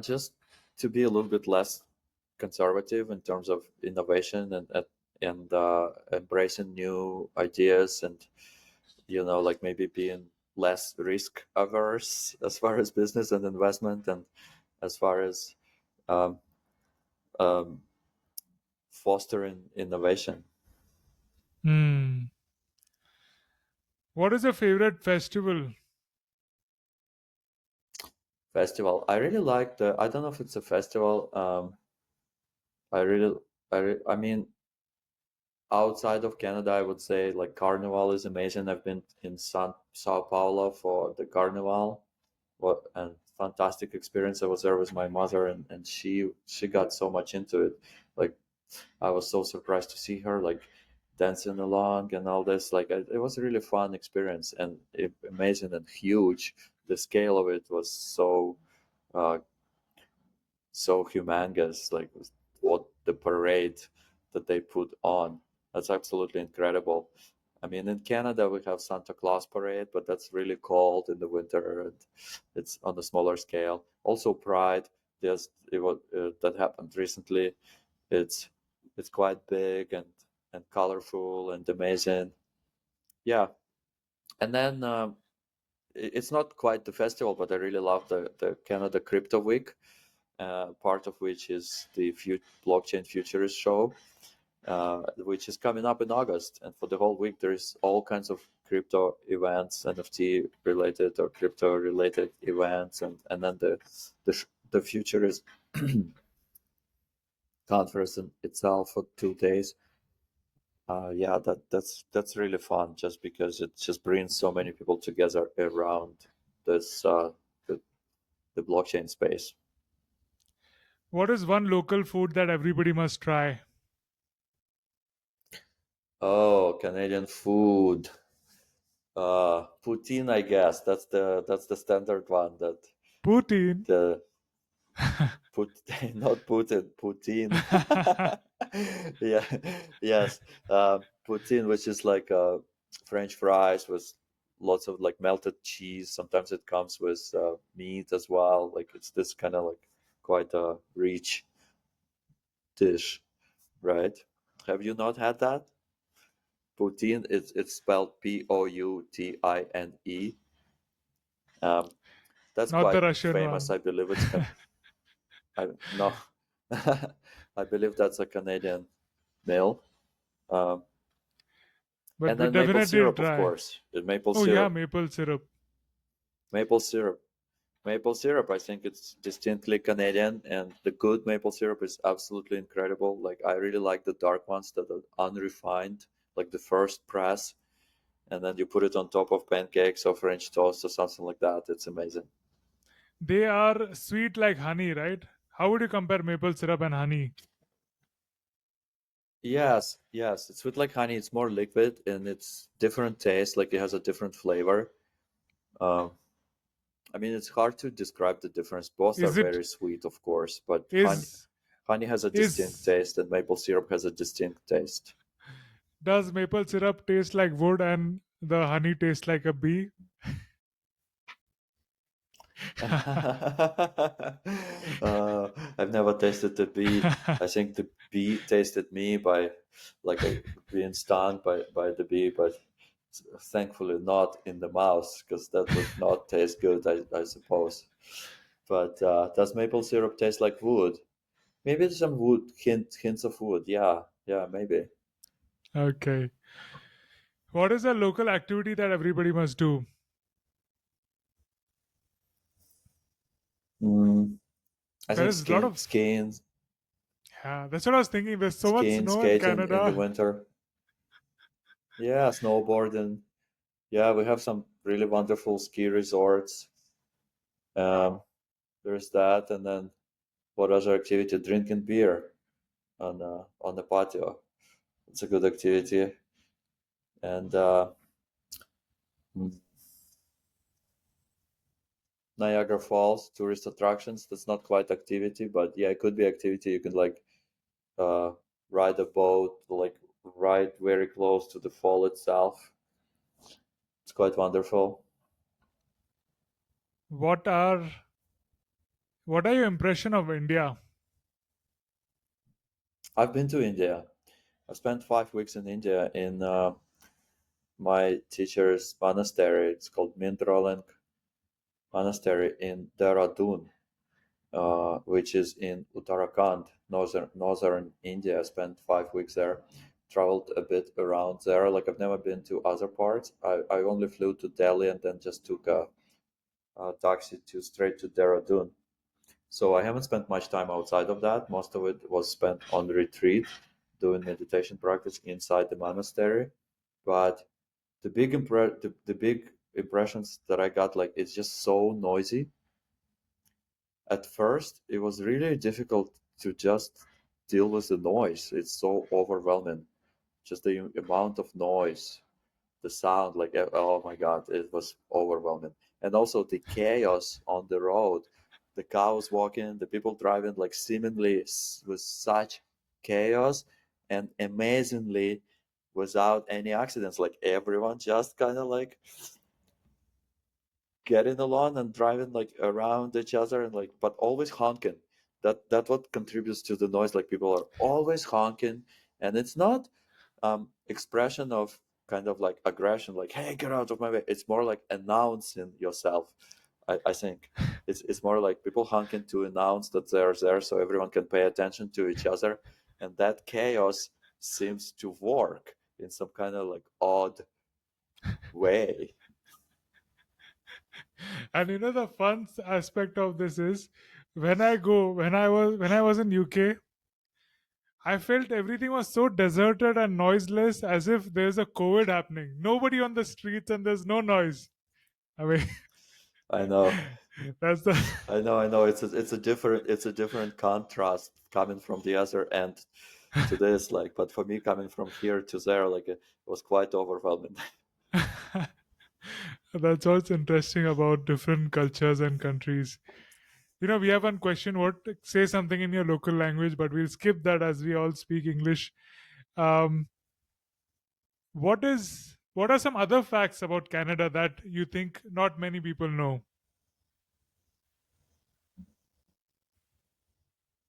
Just to be a little bit less conservative in terms of innovation and embracing new ideas, and like maybe being less risk averse as far as business and investment, and as far as um, um, fostering innovation. Hmm. What is your favorite festival? Festival, I really like the, I don't know if it's a festival. I really I mean, outside of Canada, I would say like Carnival is amazing. I've been in Sao Paulo for the Carnival. What and fantastic experience! I was there with my mother, and she got so much into it. Like I was so surprised to see her like dancing along and all this. Like it was a really fun experience and amazing and huge. The scale of it was uh, so humongous, like what the parade that they put on. That's absolutely incredible. I mean, in Canada we have Santa Claus parade, but that's really cold in the winter, and it's on a smaller scale. Also, Pride, that happened recently. It's it's quite big and colorful and amazing. Yeah, and then it's not quite the festival, but I really love the Canada Crypto Week, part of which is the blockchain futurist show, which is coming up in August. And for the whole week, there's all kinds of crypto events, NFT related or crypto related events, and then the futurist conference in itself for 2 days. Yeah, that's really fun, just because it just brings so many people together around this the, the blockchain space. What is one local food that everybody must try? Oh, Canadian food. Poutine, I guess. That's the standard one. That Putin. the put not Putin, Poutine. Yeah, yes. Poutine, which is like French fries with lots of like melted cheese. Sometimes it comes with meat as well. Like it's this kind of like quite a rich dish, right? Have you not had that? Poutine, it's spelled Poutine. That's Not the quite Russian famous. one. I believe I no, I believe that's a Canadian meal. Um, But and we then maple definitely syrup, of try. course. The maple Oh yeah, syrup, maple syrup. maple syrup, maple syrup. I think it's distinctly Canadian, and the good maple syrup is absolutely incredible. Like I really like the dark ones that are unrefined, like the first press, and then you put it on top of pancakes or French toast or something like that. It's amazing. They are sweet like honey, right? How would you compare maple syrup and honey? Yes, it's with like honey. It's more liquid and it's different taste. Like it has a different flavor. Um, I mean, it's hard to describe the difference. Both are Is it very sweet, of course, but is honey has a distinct is taste, and maple syrup has a distinct taste. does maple syrup taste like wood and the honey taste like a bee? uh, I've never tasted the bee. I think the bee tasted me by like being stung by the bee, but thankfully not in the mouth because that would not taste good, I suppose. But does maple syrup taste like wood? Maybe some wood hints of wood. Yeah, maybe. Okay. What is a local activity that everybody must do? Mm, I There think is a lot of, yeah, that's what I was thinking. There's so much skiing, snow in skating in the Canada. winter. Yeah, snowboarding. Yeah, we have some really wonderful ski resorts. Um, there's that, and then what other activity? Drinking beer on the patio. It's a good activity, and mm, Niagara Falls tourist attractions. That's not quite activity, but yeah, it could be activity. You can like uh, ride a boat, like right very close to the fall itself. It's quite wonderful. What are what are your impression of India? I've been to India. I spent 5 weeks in India in my teacher's monastery. It's called Mindrolink Monastery in Dehradun, which is in Uttarakhand, northern India. I spent 5 weeks there. Traveled a bit around there. Like I've never been to other parts. I only flew to Delhi and then just took a taxi to straight to Dehradun. So I haven't spent much time outside of that. Most of it was spent on retreat, doing meditation practice inside the monastery. But the big impressions that I got, like it's just so noisy. At first, it was really difficult to just deal with the noise. It's so overwhelming. Just the amount of noise, the sound, like oh my god, it was overwhelming. And also the chaos on the road, the cows walking, the people driving, like seemingly with such chaos, and amazingly without any accidents. Like everyone just kind of like getting along and driving like around each other and like but always honking. That what contributes to the noise. Like people are always honking, and it's not expression of kind of like aggression, like hey, get out of my way. It's more like announcing yourself. I think it's more like people honking to announce that they're there so everyone can pay attention to each other, and that chaos seems to work in some kind of like odd way. And the fun aspect of this is when I was in UK, I felt everything was so deserted and noiseless as if there's a COVID happening. Nobody on the streets and there's no noise. I mean, I know. that's the I know. It's a different contrast coming from the other end to this. Like, but for me, coming from here to there, like it was quite overwhelming. that's what's interesting about different cultures and countries. We have one question. What say something in your local language, but we'll skip that as we all speak English. Um, what are some other facts about Canada that you think not many people know?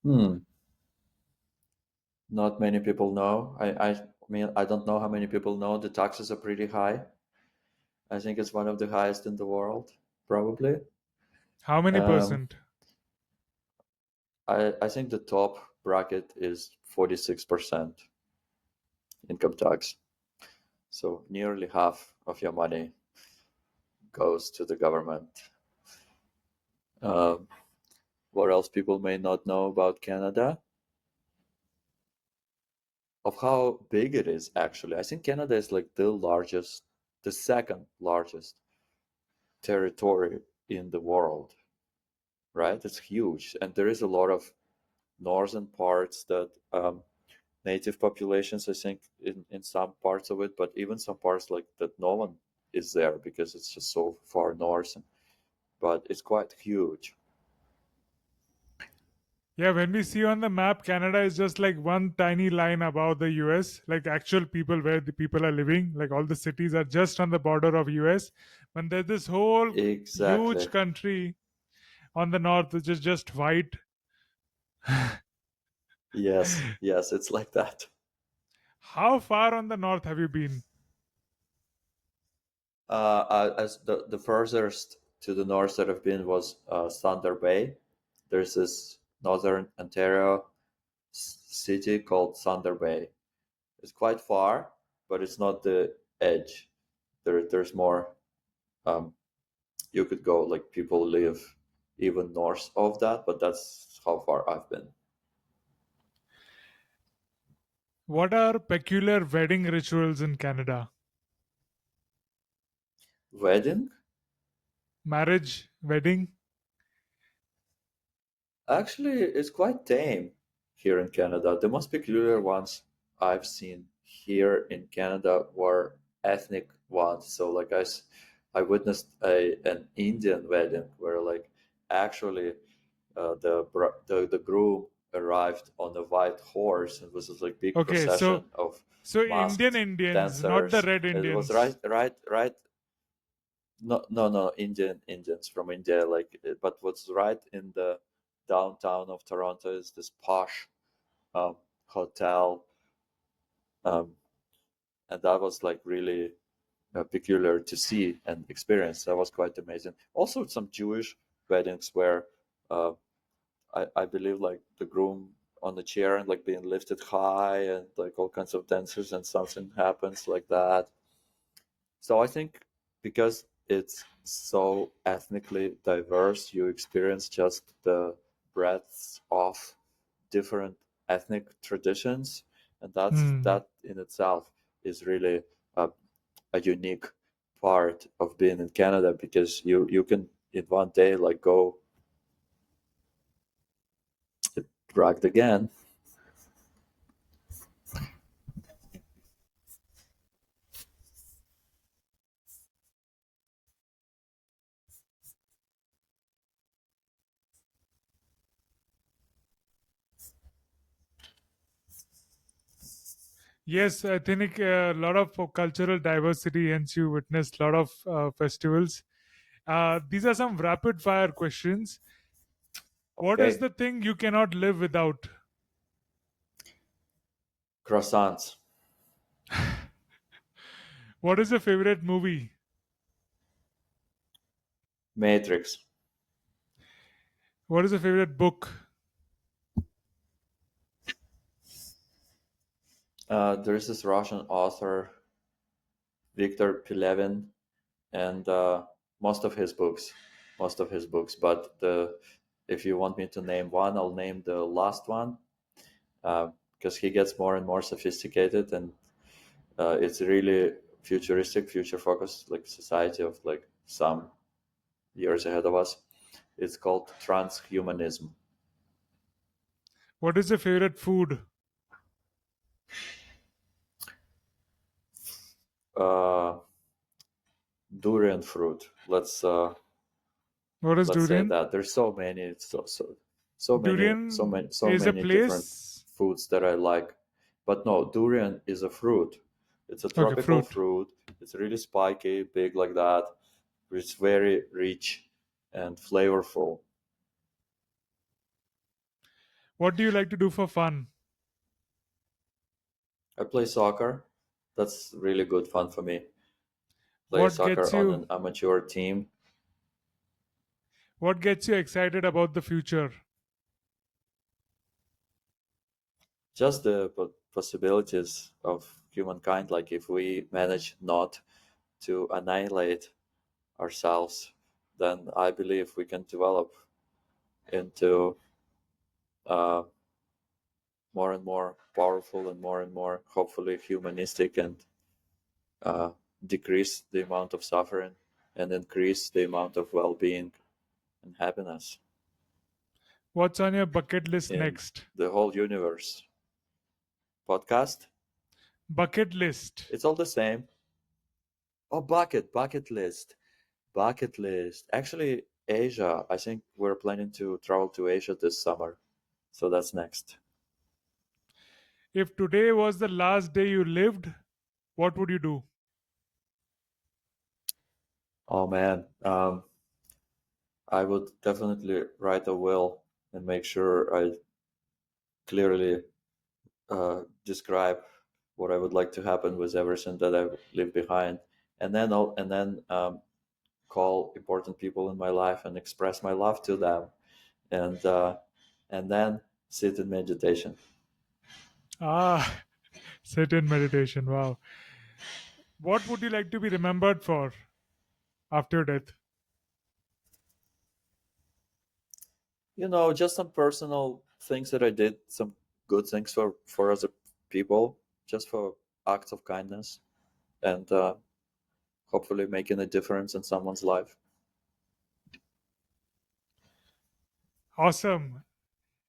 Hmm. Not many people know. I mean, I don't know how many people know the taxes are pretty high. I think it's one of the highest in the world, probably. How many Um, percent? I think the top bracket is 46% income tax. So nearly half of your money goes to the government. Um, what else people may not know about Canada? Of how big it is, actually. I think Canada is like the second largest territory in the world, right? It's huge. And there is a lot of northern parts that native populations, I think, in some parts of it, but even some parts like that no one is there because it's just so far north. But it's quite huge. Yeah, when we see on the map, Canada is just like one tiny line above the US, like actual people where the people are living. Like all the cities are just on the border of US. When there's this whole huge Exactly. country on the north, which is just white. Yes, yes, it's like that. How far on the north have you been? As the furthest to the north that I've been was Thunder Bay. There's this northern Ontario city called Thunder Bay. It's quite far, but it's not the edge. There's more. Um, you could go. Like people live even north of that, but that's how far I've been. What are peculiar wedding rituals in Canada? Wedding? Marriage, wedding? Actually, it's quite tame here in Canada. The most peculiar ones I've seen here in Canada were ethnic ones. So, like I witnessed an Indian wedding where, like, actually, the groom arrived on a white horse and was this like big Okay, so procession of so Indian masked Indians, not the dancers. red It was Indians. right. No, Indians from India. Like, but what's right in the downtown of Toronto is this posh um, hotel, um, and that was like really peculiar to see and experience. That was quite amazing. Also, some Jewish weddings where uh, I believe like the groom on the chair and like being lifted high and like all kinds of dancers and something happens like that. So I think because it's so ethnically diverse, you experience just the breadth of different ethnic traditions, and Hmm. that in itself is really a, a unique part of being in Canada because you can in one day like go dragged again. Yes, I think a lot of cultural diversity, hence you witnessed a lot of festivals. These are some rapid fire questions. What is Okay, the thing you cannot live without? croissants, What is your favorite movie? Matrix. What is your favorite book? There's this Russian author Victor Pilevin and most of his books. But the if you want me to name one, I'll name the last one because he gets more and more sophisticated, and it's really futuristic, future focused, like society of like some years ahead of us. It's called transhumanism. What is your favorite food? Uh, Durian fruit. What is Let's say durian? that there's so many, Durian so is a many different place. foods that I like. But no, durian is a fruit. It's a Okay, tropical fruit. fruit. It's really spiky, big like that. It's very rich and flavorful. What do you like to do for fun? I play soccer. That's really good fun for me. Play What soccer gets on you an amateur team. what gets you excited about the future? Just the possibilities of humankind. Like if we manage not to annihilate ourselves, then I believe we can develop into uh, more and more powerful and more, hopefully, humanistic and uh, decrease the amount of suffering and increase the amount of well being and happiness What's on your bucket list in next? the whole universe. podcast. Bucket list. It's all the same. Oh, bucket list. Actually, Asia. I think we're planning to travel to Asia this summer, so that's next. If today was the last day you lived, what would you do? Oh man, I would definitely write a will and make sure I clearly describe what I would like to happen with everything that I leave behind, and then call important people in my life and express my love to them, and and then sit in meditation. Ah, sit in meditation. Wow. What would you like to be remembered for after death? Just some personal things that I did, some good things for other people, just for acts of kindness, and hopefully making a difference in someone's life. Awesome.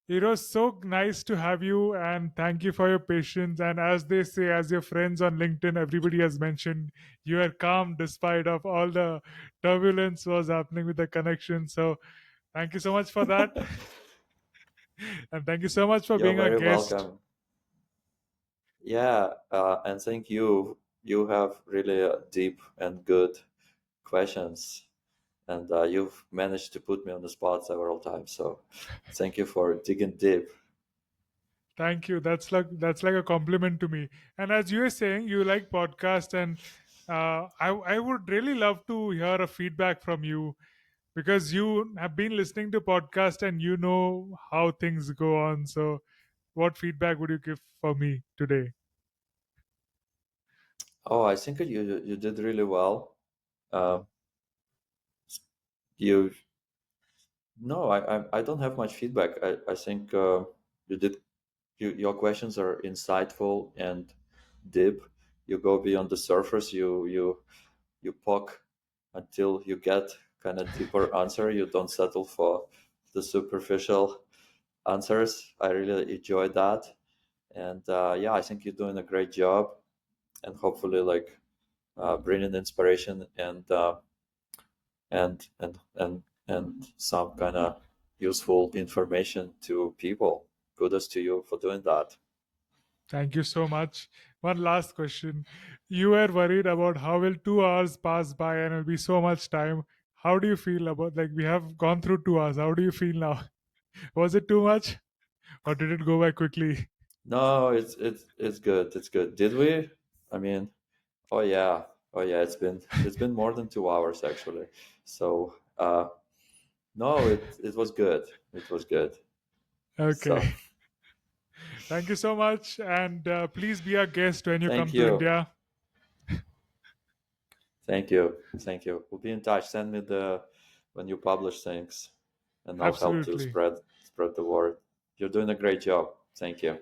It was so nice to have you, and thank you for your patience. And as they say, as your friends on LinkedIn, everybody has mentioned you are calm despite of all the turbulence was happening with the connection. So thank you so much for that, and thank you so much for You're being a very guest. welcome. Yeah, and thank you. You have really deep and good questions, and you've managed to put me on the spot several times. So, thank you for digging deep. Thank you. That's like a compliment to me. And as you were saying, you like podcast, and I would really love to hear a feedback from you because you have been listening to podcast and you know how things go on. So, what feedback would you give for me today? Oh, I think that you did really well. Um, you No, I don't have much feedback. I think you did your questions are insightful and deep. You go beyond the surface. You poke until you get kind of deeper answer. You don't settle for the superficial answers. I really enjoyed that, and yeah, I think you're doing a great job, and hopefully, like bringing inspiration and some kind of useful information to people. Kudos to you for doing that. Thank you so much. One last question. You were worried about how will 2 hours pass by and it'll be so much time. How do you feel about like we have gone through 2 hours? How do you feel now? Was it too much or did it go by quickly? No, it's good. It's good. Did we? I mean, oh yeah, oh yeah. It's been more than 2 hours actually. So no, it was good. It was good. Okay. So Thank you so much. And please be a guest when you thank come to you, India. thank you. We'll be in touch. Send me the when you publish things, and I'll help to Absolutely. spread the word. You're doing a great job. Thank you.